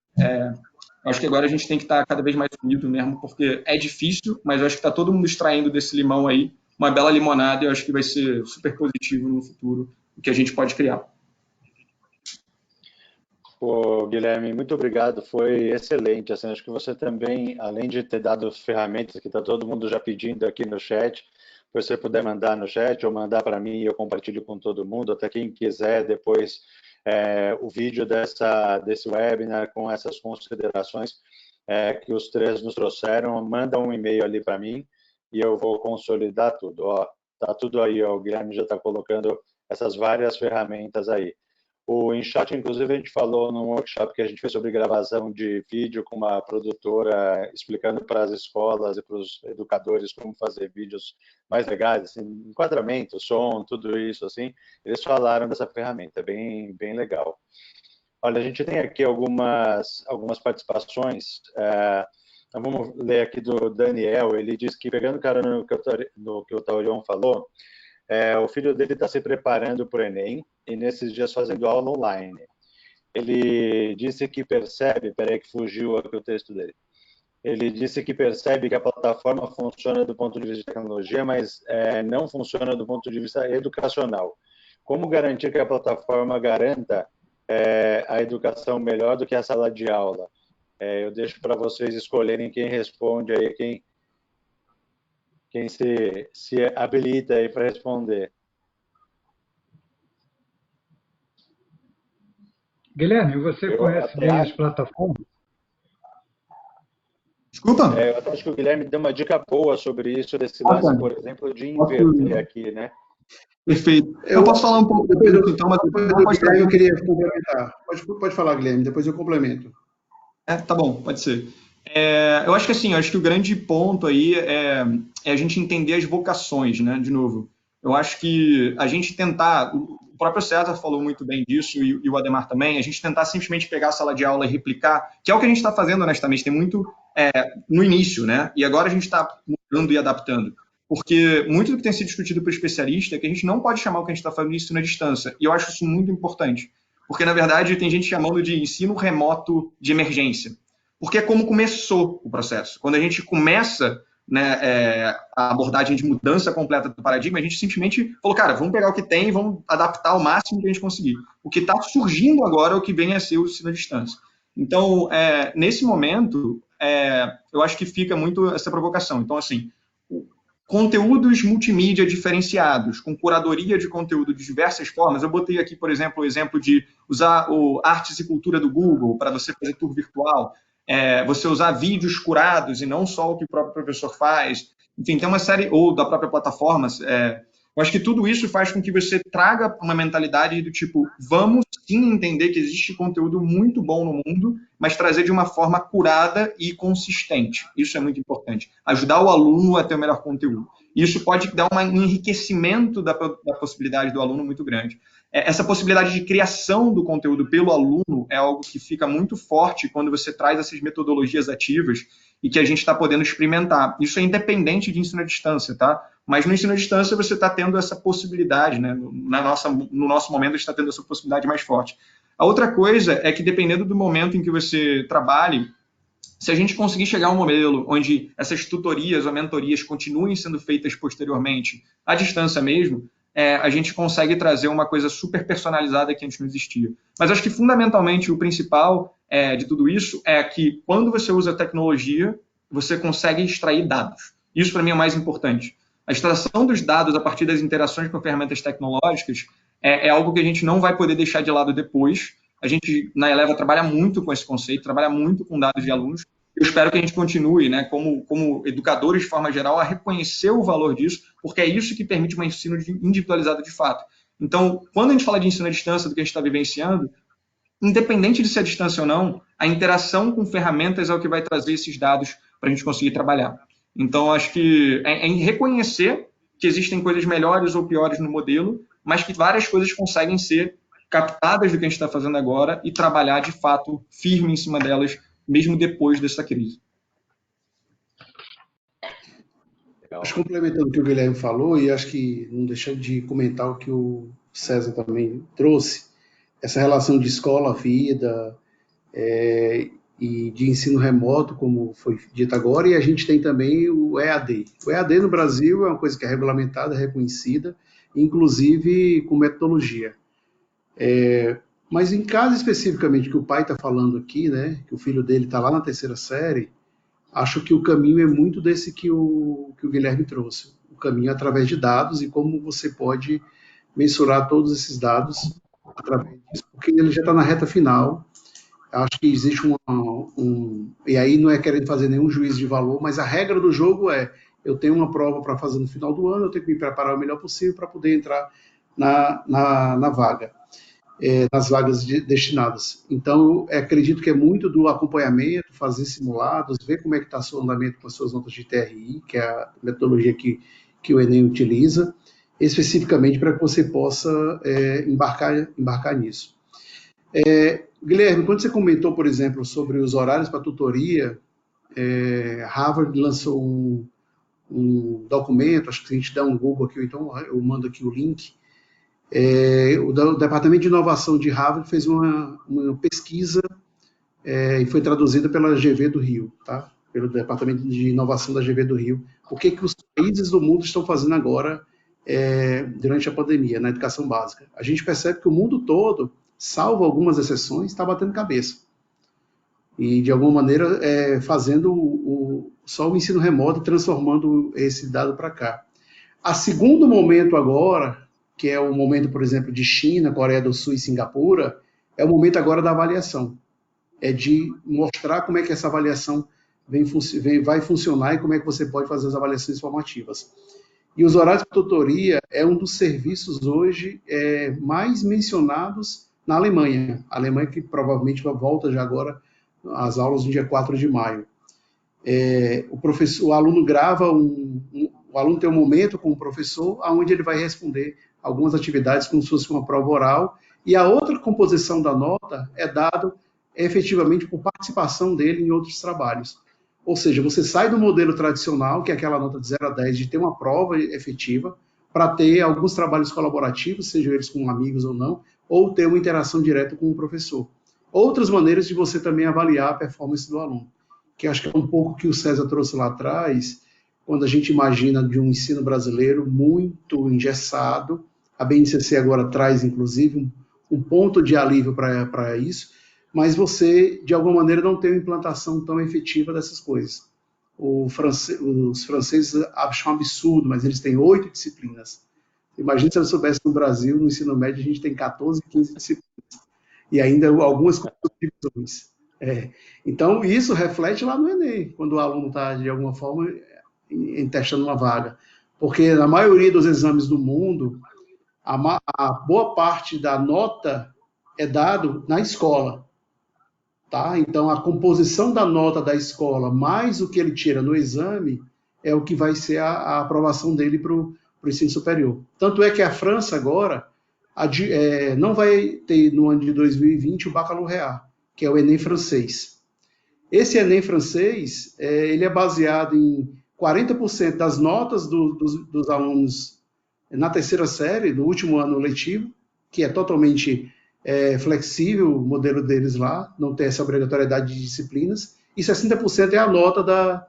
acho que agora a gente tem que estar cada vez mais unido mesmo, porque é difícil, mas eu acho que está todo mundo extraindo desse limão aí uma bela limonada e eu acho que vai ser super positivo no futuro o que a gente pode criar. Pô, Guilherme, muito obrigado, foi excelente. Assim, acho que você também, além de ter dado ferramentas que está todo mundo já pedindo aqui no chat, se você puder mandar no chat ou mandar para mim, eu compartilho com todo mundo, até quem quiser depois o vídeo desse webinar com essas considerações que os três nos trouxeram, manda um e-mail ali para mim e eu vou consolidar tudo. Ó, tá tudo aí, ó, o Guilherme já está colocando essas várias ferramentas aí. O InShot, inclusive, a gente falou num workshop que a gente fez sobre gravação de vídeo com uma produtora explicando para as escolas e para os educadores como fazer vídeos mais legais, assim, enquadramento, som, tudo isso, assim. Eles falaram dessa ferramenta, bem legal. Olha, a gente tem aqui algumas participações. Então vamos ler aqui do Daniel. Ele diz que, pegando cara no que o Taurion falou, o filho dele está se preparando para o Enem e nesses dias fazendo aula online. Ele disse que percebe, peraí que fugiu aqui o texto dele. Ele disse que percebe que a plataforma funciona do ponto de vista de tecnologia, mas não funciona do ponto de vista educacional. Como garantir que a plataforma garanta a educação melhor do que a sala de aula? Eu deixo para vocês escolherem quem responde aí, quem se habilita aí para responder. Guilherme, você conhece bem as plataformas? Desculpa? Eu acho que o Guilherme deu uma dica boa sobre isso, desse lance, por exemplo, de inverter aqui, né? Perfeito. Eu posso falar um pouco depois, então, mas depois eu queria complementar. Pode falar, Guilherme, depois eu complemento. Tá bom, pode ser. Eu acho que assim, acho que o grande ponto aí é a gente entender as vocações, né? De novo, eu acho que a gente tentar, o próprio César falou muito bem disso e o Ademar também, a gente tentar simplesmente pegar a sala de aula e replicar, que é o que a gente está fazendo, honestamente, tem muito no início, né? E agora a gente está mudando e adaptando. Porque muito do que tem sido discutido por especialista é que a gente não pode chamar o que a gente está fazendo de ensino à distância. E eu acho isso muito importante. Porque, na verdade, tem gente chamando de ensino remoto de emergência. Porque é como começou o processo. Quando a gente começa, né, a abordagem de mudança completa do paradigma, a gente simplesmente falou, cara, vamos pegar o que tem e vamos adaptar ao máximo que a gente conseguir. O que está surgindo agora é o que vem a ser o ensino à distância. Então, nesse momento, eu acho que fica muito essa provocação. Então, assim, conteúdos multimídia diferenciados, com curadoria de conteúdo de diversas formas. Eu botei aqui, por exemplo, o exemplo de usar o Artes e Cultura do Google para você fazer tour virtual, você usar vídeos curados e não só o que o próprio professor faz. Enfim, tem uma série, ou da própria plataforma, Eu acho que tudo isso faz com que você traga uma mentalidade do tipo, vamos sim entender que existe conteúdo muito bom no mundo, mas trazer de uma forma curada e consistente. Isso é muito importante. Ajudar o aluno a ter o melhor conteúdo. Isso pode dar um enriquecimento da possibilidade do aluno muito grande. Essa possibilidade de criação do conteúdo pelo aluno é algo que fica muito forte quando você traz essas metodologias ativas e que a gente está podendo experimentar. Isso é independente de ensino à distância, tá? Mas no ensino à distância você está tendo essa possibilidade, né? No nosso momento a gente está tendo essa possibilidade mais forte. A outra coisa é que dependendo do momento em que você trabalhe, se a gente conseguir chegar a um modelo onde essas tutorias ou mentorias continuem sendo feitas posteriormente, à distância mesmo, a gente consegue trazer uma coisa super personalizada que antes não existia. Mas acho que, fundamentalmente, o principal de tudo isso é que, quando você usa tecnologia, você consegue extrair dados. Isso, para mim, é o mais importante. A extração dos dados a partir das interações com ferramentas tecnológicas é algo que a gente não vai poder deixar de lado depois. A gente, na Eleva, trabalha muito com esse conceito, trabalha muito com dados de alunos. Eu espero que a gente continue, né, como educadores, de forma geral, a reconhecer o valor disso, porque é isso que permite um ensino individualizado de fato. Então, quando a gente fala de ensino à distância, do que a gente está vivenciando, independente de ser à distância ou não, a interação com ferramentas é o que vai trazer esses dados para a gente conseguir trabalhar. Então, acho que é reconhecer que existem coisas melhores ou piores no modelo, mas que várias coisas conseguem ser captadas do que a gente está fazendo agora e trabalhar, de fato, firme em cima delas, mesmo depois dessa crise. Acho que complementando o que o Guilherme falou, e acho que não deixando de comentar o que o César também trouxe, essa relação de escola-vida e de ensino remoto, como foi dito agora, e a gente tem também o EAD. O EAD no Brasil é uma coisa que é regulamentada, reconhecida, inclusive com metodologia. Mas em caso especificamente que o pai está falando aqui, né, que o filho dele está lá na terceira série, acho que o caminho é muito desse que o Guilherme trouxe. O caminho é através de dados e como você pode mensurar todos esses dados através disso, porque ele já está na reta final. Acho que existe e aí não é querendo fazer nenhum juízo de valor, mas a regra do jogo é, eu tenho uma prova para fazer no final do ano, eu tenho que me preparar o melhor possível para poder entrar na vaga. Nas vagas destinadas. Então, eu acredito que é muito do acompanhamento, fazer simulados, ver como é que está o andamento com as suas notas de TRI, que é a metodologia que o Enem utiliza, especificamente para que você possa embarcar nisso. Guilherme, quando você comentou, por exemplo, sobre os horários para tutoria, Harvard lançou um documento, acho que a gente dá um Google aqui, então eu mando aqui o link. O Departamento de Inovação de Harvard fez uma pesquisa e foi traduzida pela GV do Rio, tá? Pelo Departamento de Inovação da GV do Rio. O que os países do mundo estão fazendo agora durante a pandemia, na educação básica? A gente percebe que o mundo todo, salvo algumas exceções, está batendo cabeça. E, de alguma maneira, fazendo só o ensino remoto e transformando esse dado para cá. A segundo momento agora, que é o momento, por exemplo, de China, Coreia do Sul e Singapura, é o momento agora da avaliação. É de mostrar como é que essa avaliação vai funcionar e como é que você pode fazer as avaliações formativas. E os horários de tutoria é um dos serviços hoje mais mencionados na Alemanha. A Alemanha que provavelmente volta já agora às aulas no dia 4 de maio. O aluno grava o aluno tem um momento com o professor onde ele vai responder algumas atividades como se fosse uma prova oral, e a outra composição da nota é dado efetivamente por participação dele em outros trabalhos. Ou seja, você sai do modelo tradicional, que é aquela nota de 0 a 10, de ter uma prova efetiva, para ter alguns trabalhos colaborativos, sejam eles com amigos ou não, ou ter uma interação direta com o professor. Outras maneiras de você também avaliar a performance do aluno, que acho que é um pouco que o César trouxe lá atrás, quando a gente imagina de um ensino brasileiro muito engessado. A BNCC agora traz, inclusive, um ponto de alívio para isso, mas você, de alguma maneira, não tem uma implantação tão efetiva dessas coisas. Os franceses acham um absurdo, mas eles têm 8 disciplinas. Imagina se eu soubesse no Brasil, no ensino médio, a gente tem 14, 15 disciplinas. E ainda algumas divisões. Então, isso reflete lá no Enem, quando o aluno está, de alguma forma, testando uma vaga. porque na maioria dos exames do mundo, a boa parte da nota é dado na escola. Tá? Então, a composição da nota da escola, mais o que ele tira no exame, é o que vai ser a aprovação dele para o ensino superior. Tanto é que a França agora não vai ter no ano de 2020 o baccalaureat, que é o Enem francês. Esse Enem francês, ele é baseado em 40% das notas dos alunos na terceira série, do último ano letivo, que é totalmente flexível o modelo deles lá, não tem essa obrigatoriedade de disciplinas, e 60% é a nota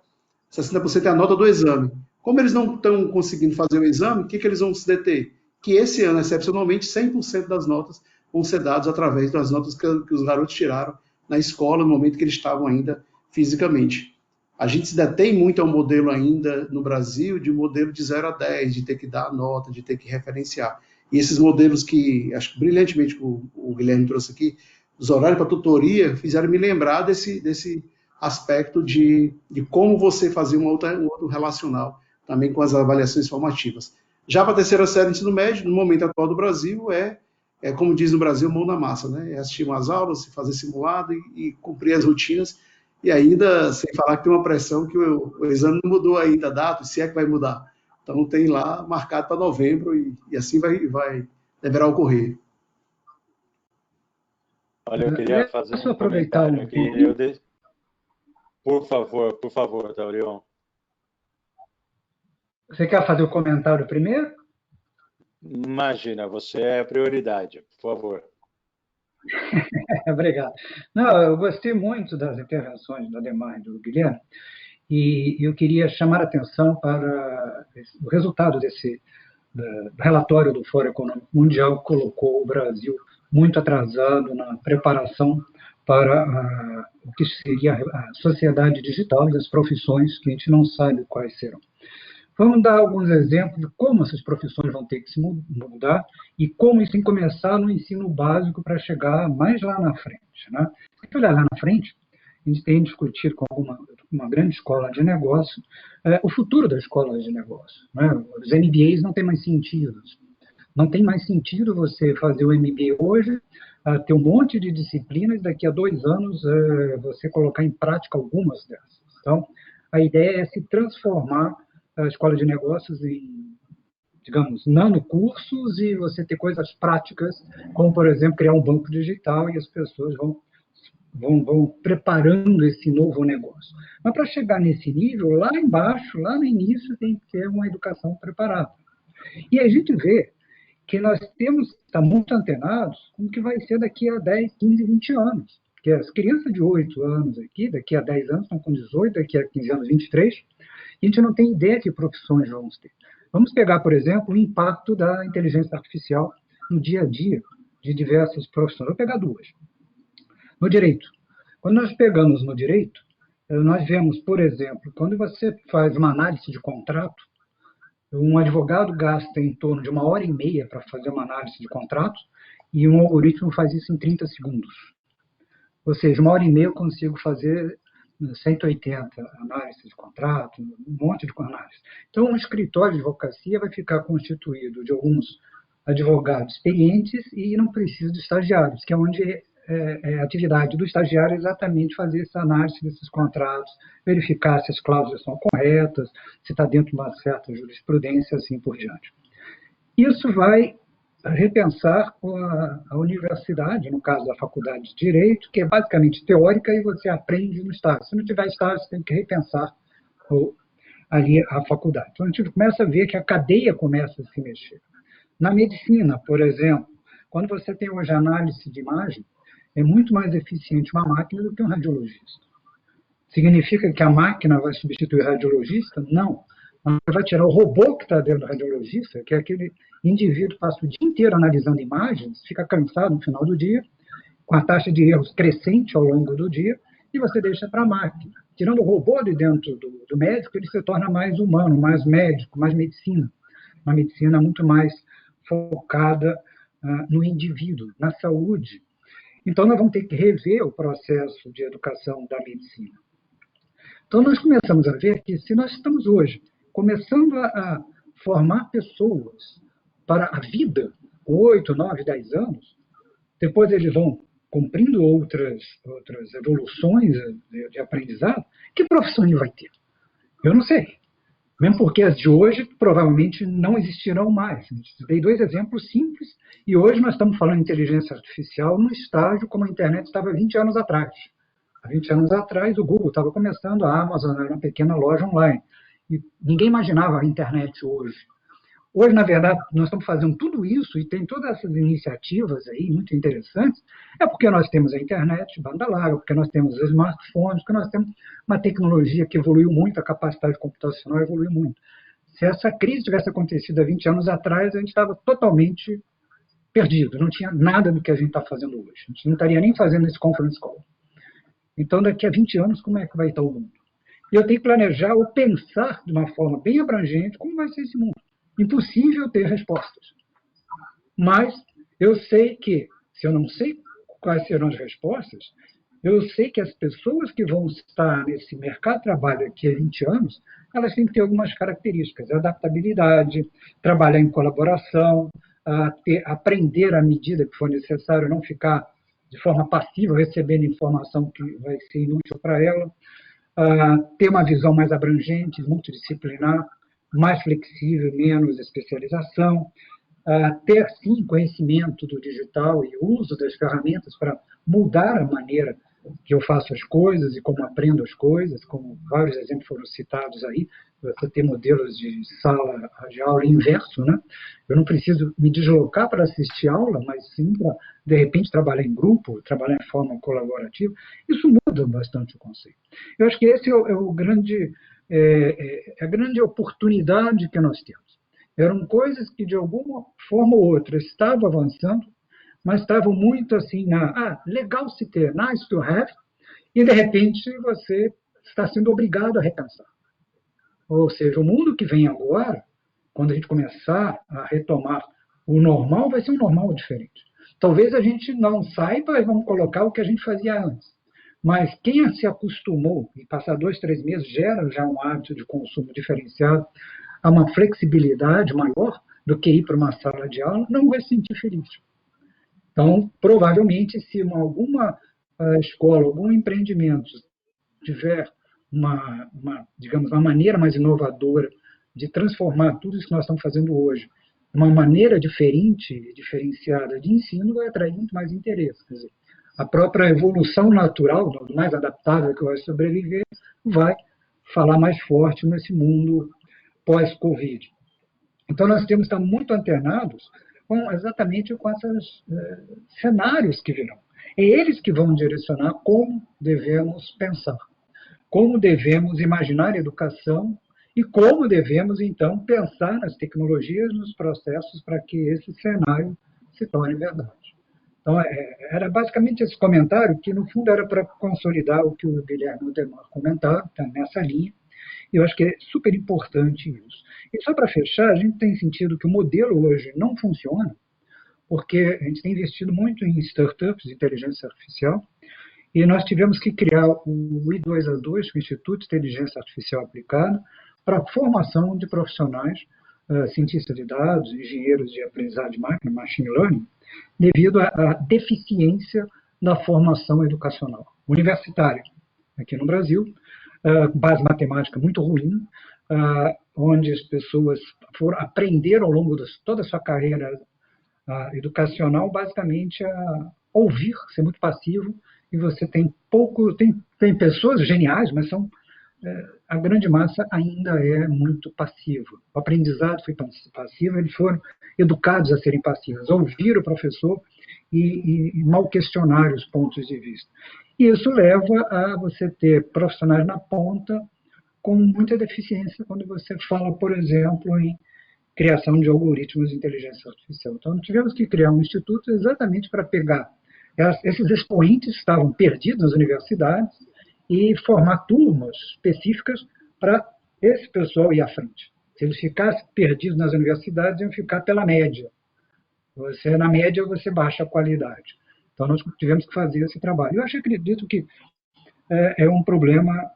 60% é a nota do exame. Como eles não estão conseguindo fazer o exame, o que eles vão se deter? Que esse ano, excepcionalmente, 100% das notas vão ser dadas através das notas que os garotos tiraram na escola, no momento que eles estavam ainda fisicamente. A gente se detém muito ao modelo ainda no Brasil, de modelo de 0 a 10, de ter que dar a nota, de ter que referenciar. E esses modelos que, acho que brilhantemente o Guilherme trouxe aqui, os horários para tutoria, fizeram me lembrar desse aspecto de como você fazer um outro relacional também com as avaliações formativas. Já para a terceira série do ensino médio, no momento atual do Brasil, como diz no Brasil, mão na massa, né? É assistir umas aulas, fazer simulado e cumprir as rotinas, e ainda sem falar que tem uma pressão que o exame não mudou ainda a data, se é que vai mudar. Então tem lá marcado para novembro e assim deverá ocorrer. Olha, eu queria fazer um comentário aqui. Por favor, Taurion. Você quer fazer o comentário primeiro? Imagina, você é a prioridade, por favor. Obrigado. Não, eu gostei muito das intervenções do Ademar e do Guilherme, e eu queria chamar a atenção para o resultado desse relatório do Fórum Econômico Mundial, que colocou o Brasil muito atrasado na preparação para o que seria a sociedade digital e as profissões que a gente não sabe quais serão. Vamos dar alguns exemplos de como essas profissões vão ter que se mudar e como isso tem que começar no ensino básico para chegar mais lá na frente. Né? Se olhar lá na frente, a gente tem discutido com uma grande escola de negócio o futuro das escolas de negócio. Né? Os MBAs não têm mais sentido. Não tem mais sentido você fazer o MBA hoje, ter um monte de disciplinas, e daqui a 2 anos você colocar em prática algumas dessas. Então, a ideia é se transformar a escola de negócios em, digamos, nanocursos e você ter coisas práticas, como, por exemplo, criar um banco digital e as pessoas vão preparando esse novo negócio. Mas para chegar nesse nível, lá embaixo, lá no início, tem que ter uma educação preparada. E a gente vê que nós temos que estar muito antenados com o que vai ser daqui a 10, 15, 20 anos. Porque as crianças de 8 anos aqui, daqui a 10 anos estão com 18, daqui a 15 anos, 23, a gente não tem ideia de que profissões vamos ter. Vamos pegar, por exemplo, o impacto da inteligência artificial no dia a dia de diversas profissões. Vou pegar 2. No direito. Quando nós pegamos no direito, nós vemos, por exemplo, quando você faz uma análise de contrato, um advogado gasta em torno de 1h30 para fazer uma análise de contrato e um algoritmo faz isso em 30 segundos. Ou seja, 1h30 eu consigo fazer 180 análises de contrato, um monte de análise. Então, um escritório de advocacia vai ficar constituído de alguns advogados experientes e não precisa de estagiários, que é onde a atividade do estagiário é exatamente fazer essa análise desses contratos, verificar se as cláusulas são corretas, se está dentro de uma certa jurisprudência, assim por diante. Isso vai repensar a universidade, no caso da faculdade de Direito, que é basicamente teórica e você aprende no estágio. Se não tiver estágio, você tem que repensar ali a faculdade. Então, a gente começa a ver que a cadeia começa a se mexer. Na medicina, por exemplo, quando você tem hoje análise de imagem, é muito mais eficiente uma máquina do que um radiologista. Significa que a máquina vai substituir o radiologista? Não. Vai tirar o robô que está dentro do radiologista, que é aquele indivíduo que passa o dia inteiro analisando imagens, fica cansado no final do dia, com a taxa de erros crescente ao longo do dia, e você deixa para a máquina. Tirando o robô de dentro do médico, ele se torna mais humano, mais médico, mais medicina. Uma medicina muito mais focada no indivíduo, na saúde. Então, nós vamos ter que rever o processo de educação da medicina. Então, nós começamos a ver que se nós estamos hoje começando a formar pessoas para a vida, com 8, 9, 10 anos, depois eles vão cumprindo outras evoluções de aprendizado, que profissão ele vai ter? Eu não sei. Mesmo porque as de hoje provavelmente não existirão mais. Dei 2 exemplos simples, e hoje nós estamos falando de inteligência artificial no estágio como a internet estava há 20 anos atrás. Há 20 anos atrás, o Google estava começando, a Amazon era uma pequena loja online. E ninguém imaginava a internet hoje. Hoje, na verdade, nós estamos fazendo tudo isso e tem todas essas iniciativas aí muito interessantes, é porque nós temos a internet, banda larga, porque nós temos os smartphones, porque nós temos uma tecnologia que evoluiu muito, a capacidade computacional evoluiu muito. Se essa crise tivesse acontecido há 20 anos atrás, a gente estava totalmente perdido, não tinha nada do que a gente está fazendo hoje. A gente não estaria nem fazendo esse conference call. Então, daqui a 20 anos, como é que vai estar o mundo? E eu tenho que planejar ou pensar de uma forma bem abrangente como vai ser esse mundo. Impossível ter respostas. Mas eu sei que, se eu não sei quais serão as respostas, eu sei que as pessoas que vão estar nesse mercado de trabalho daqui a 20 anos, elas têm que ter algumas características: adaptabilidade, trabalhar em colaboração, aprender à medida que for necessário, não ficar de forma passiva recebendo informação que vai ser inútil para ela, ter uma visão mais abrangente, multidisciplinar, mais flexível, menos especialização, ter, sim, conhecimento do digital e uso das ferramentas para mudar a maneira que eu faço as coisas e como aprendo as coisas, como vários exemplos foram citados aí, você ter modelos de sala de aula inverso, né? Eu não preciso me deslocar para assistir aula, mas sim para, de repente, trabalhar em grupo, trabalhar em forma colaborativa. Isso muda bastante o conceito. Eu acho que esse é a grande oportunidade que nós temos. Eram coisas que, de alguma forma ou outra, estavam avançando, mas estavam muito assim legal se ter, nice to have, e, de repente, você está sendo obrigado a repensar. Ou seja, o mundo que vem agora, quando a gente começar a retomar o normal, vai ser um normal diferente. Talvez a gente não saiba e vamos colocar o que a gente fazia antes. Mas quem se acostumou, e passar 2, 3 meses gera já um hábito de consumo diferenciado, a uma flexibilidade maior do que ir para uma sala de aula, não vai se sentir feliz. Então, provavelmente, se alguma escola, algum empreendimento tiver digamos, uma maneira mais inovadora de transformar tudo isso que nós estamos fazendo hoje, uma maneira diferente e diferenciada de ensino, vai atrair muito mais interesse. Quer dizer, a própria evolução natural, do mais adaptável que vai sobreviver, vai falar mais forte nesse mundo pós-Covid. Então, nós temos que estar muito antenados exatamente com esses cenários que virão. É eles que vão direcionar como devemos pensar, como devemos imaginar a educação e como devemos, então, pensar nas tecnologias, nos processos para que esse cenário se torne verdade. Então, era basicamente esse comentário que, no fundo, era para consolidar o que o Guilherme Ademar comentaram, tá nessa linha, e eu acho que é super importante isso. E só para fechar, a gente tem sentido que o modelo hoje não funciona, porque a gente tem investido muito em startups de inteligência artificial, e nós tivemos que criar o I2A2, o Instituto de Inteligência Artificial Aplicada, para a formação de profissionais, cientistas de dados, engenheiros de aprendizado de máquina, machine learning, devido à deficiência da formação educacional universitária aqui no Brasil, base matemática muito ruim, onde as pessoas aprenderam ao longo de toda a sua carreira educacional, basicamente, a ouvir, ser muito passivo, e você tem pessoas geniais, mas a grande massa ainda é muito passiva. O aprendizado foi passivo, eles foram educados a serem passivos, a ouvir o professor e mal questionar os pontos de vista. E isso leva a você ter profissionais na ponta com muita deficiência quando você fala, por exemplo, em criação de algoritmos de inteligência artificial. Então, tivemos que criar um instituto exatamente para pegar esses expoentes que estavam perdidos nas universidades e formar turmas específicas para esse pessoal ir à frente. Se eles ficassem perdidos nas universidades, iam ficar pela média. Na média, você baixa a qualidade. Então, nós tivemos que fazer esse trabalho. Eu acredito que é um problema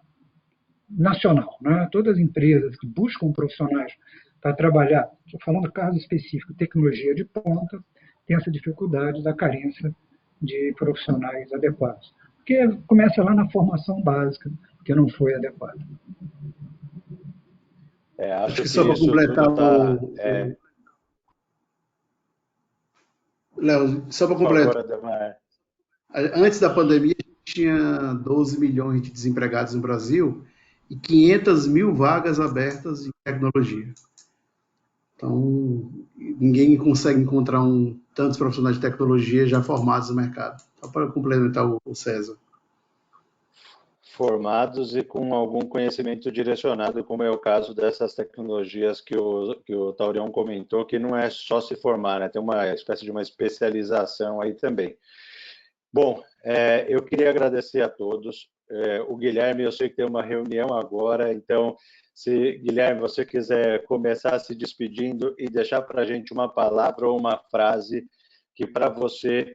nacional, né? Todas as empresas que buscam profissionais para trabalhar, estou falando do caso específico, tecnologia de ponta, tem essa dificuldade da carência de profissionais adequados. Porque começa lá na formação básica, que não foi adequada. Acho que só para isso completar tudo está... Léo, só para Por completar, favor, Ademar. antes da pandemia, a gente tinha 12 milhões de desempregados no Brasil e 500 mil vagas abertas em tecnologia. Então, ninguém consegue encontrar tantos profissionais de tecnologia já formados no mercado. Só para complementar o César. Formados e com algum conhecimento direcionado, como é o caso dessas tecnologias que o Taurion comentou, que não é só se formar, né? Tem uma espécie de uma especialização aí também. Bom, eu queria agradecer a todos. O Guilherme, eu sei que tem uma reunião agora, então, se, Guilherme, você quiser começar se despedindo e deixar para a gente uma palavra ou uma frase que para você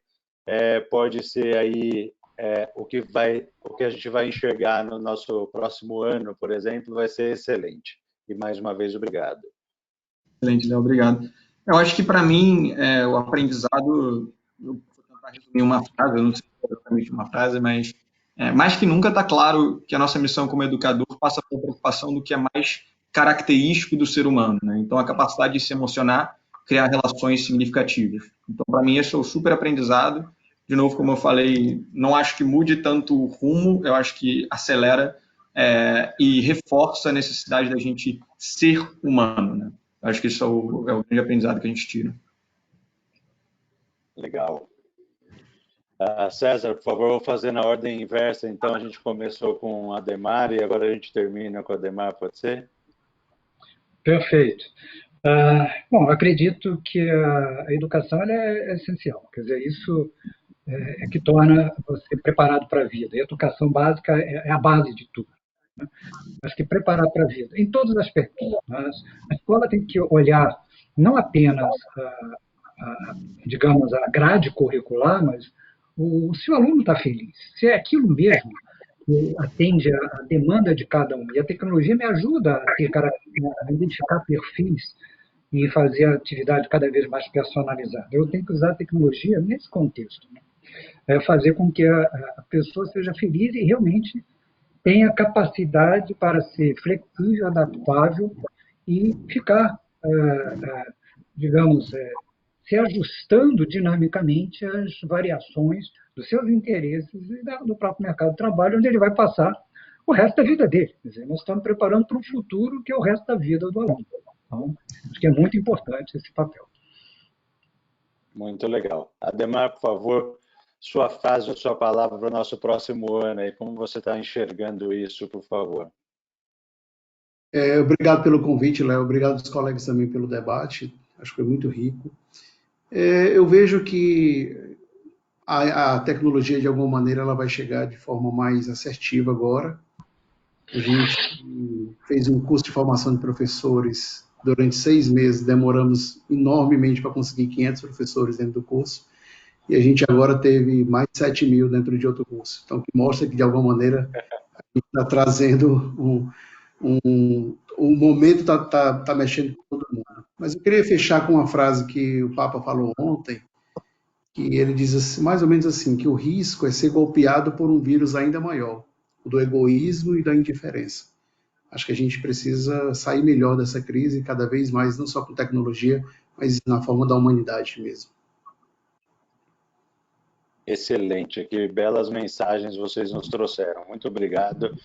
pode ser aí o que a gente vai enxergar no nosso próximo ano, por exemplo, vai ser excelente. E mais uma vez, obrigado. Excelente, Léo, obrigado. Eu acho que para mim o aprendizado, eu vou tentar resumir uma frase, eu não sei se é exatamente uma frase, mas mais que nunca está claro que a nossa missão como educador passa por preocupação do que é mais característico do ser humano, né? Então, a capacidade de se emocionar, criar relações significativas. Então, para mim, esse é o super aprendizado. De novo, como eu falei, não acho que mude tanto o rumo, eu acho que acelera e reforça a necessidade da gente ser humano, né? Eu acho que isso é o grande aprendizado que a gente tira. Legal. César, por favor, vou fazer na ordem inversa. Então, a gente começou com o Ademar e agora a gente termina com o Ademar, pode ser? Perfeito. Bom, acredito que a educação ela é essencial. Quer dizer, isso é que torna você preparado para a vida. E a educação básica é a base de tudo. Né? Mas que preparar para a vida, em todos os aspectos. Mas a escola tem que olhar não apenas, digamos, a grade curricular, mas se o aluno está feliz, se é aquilo mesmo que atende a demanda de cada um. E a tecnologia me ajuda a identificar perfis e fazer a atividade cada vez mais personalizada. Eu tenho que usar a tecnologia nesse contexto, né? Fazer com que a pessoa seja feliz e realmente tenha capacidade para ser flexível, adaptável e ficar, digamos, se ajustando dinamicamente às variações dos seus interesses e do próprio mercado de trabalho, onde ele vai passar o resto da vida dele. Quer dizer, nós estamos preparando para um futuro que é o resto da vida do aluno. Então, acho que é muito importante esse papel. Muito legal. Ademar, por favor, sua frase ou sua palavra para o nosso próximo ano. E como você está enxergando isso, por favor? Obrigado pelo convite, Léo. Obrigado aos colegas também pelo debate. Acho que foi muito rico. Eu vejo que a tecnologia, de alguma maneira, ela vai chegar de forma mais assertiva agora. A gente fez um curso de formação de professores durante 6 meses, demoramos enormemente para conseguir 500 professores dentro do curso, e a gente agora teve mais de 7 mil dentro de outro curso. Então, que mostra que, de alguma maneira, a gente está trazendo o momento está mexendo com todo mundo. Mas eu queria fechar com uma frase que o Papa falou ontem, que ele diz assim, mais ou menos assim, que o risco é ser golpeado por um vírus ainda maior, o do egoísmo e da indiferença. Acho que a gente precisa sair melhor dessa crise, cada vez mais, não só com tecnologia, mas na forma da humanidade mesmo. Excelente, que belas mensagens vocês nos trouxeram. Muito obrigado.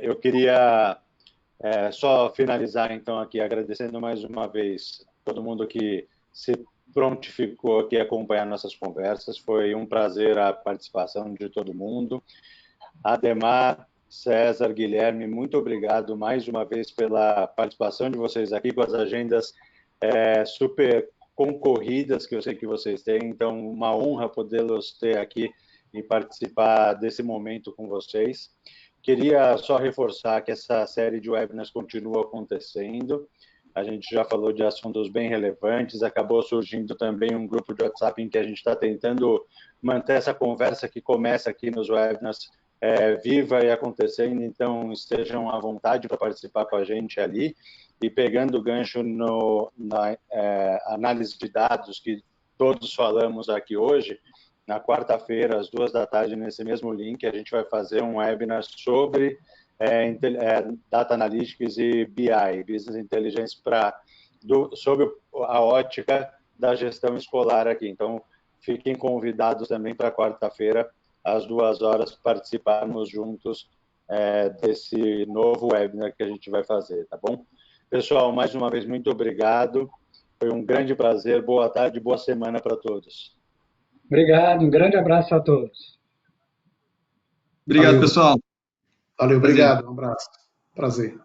Eu queria só finalizar, então, aqui agradecendo mais uma vez todo mundo que se prontificou aqui a acompanhar nossas conversas. Foi um prazer a participação de todo mundo. Ademar, César, Guilherme, muito obrigado mais uma vez pela participação de vocês aqui com as agendas super concorridas que eu sei que vocês têm. Então, uma honra podê-los ter aqui e participar desse momento com vocês. Queria só reforçar que essa série de webinars continua acontecendo. A gente já falou de assuntos bem relevantes, acabou surgindo também um grupo de WhatsApp em que a gente está tentando manter essa conversa que começa aqui nos webinars viva e acontecendo, então estejam à vontade para participar com a gente ali. E pegando o gancho na análise de dados que todos falamos aqui hoje, na quarta-feira, às 2 da tarde, nesse mesmo link, a gente vai fazer um webinar sobre Data Analytics e BI, Business Intelligence, sob a ótica da gestão escolar aqui. Então, fiquem convidados também para quarta-feira, às 2 horas, participarmos juntos desse novo webinar que a gente vai fazer, tá bom? Pessoal, mais uma vez, muito obrigado. Foi um grande prazer. Boa tarde, boa semana para todos. Obrigado, um grande abraço a todos. Obrigado, Valeu. pessoal. Valeu, obrigado, um abraço. Prazer.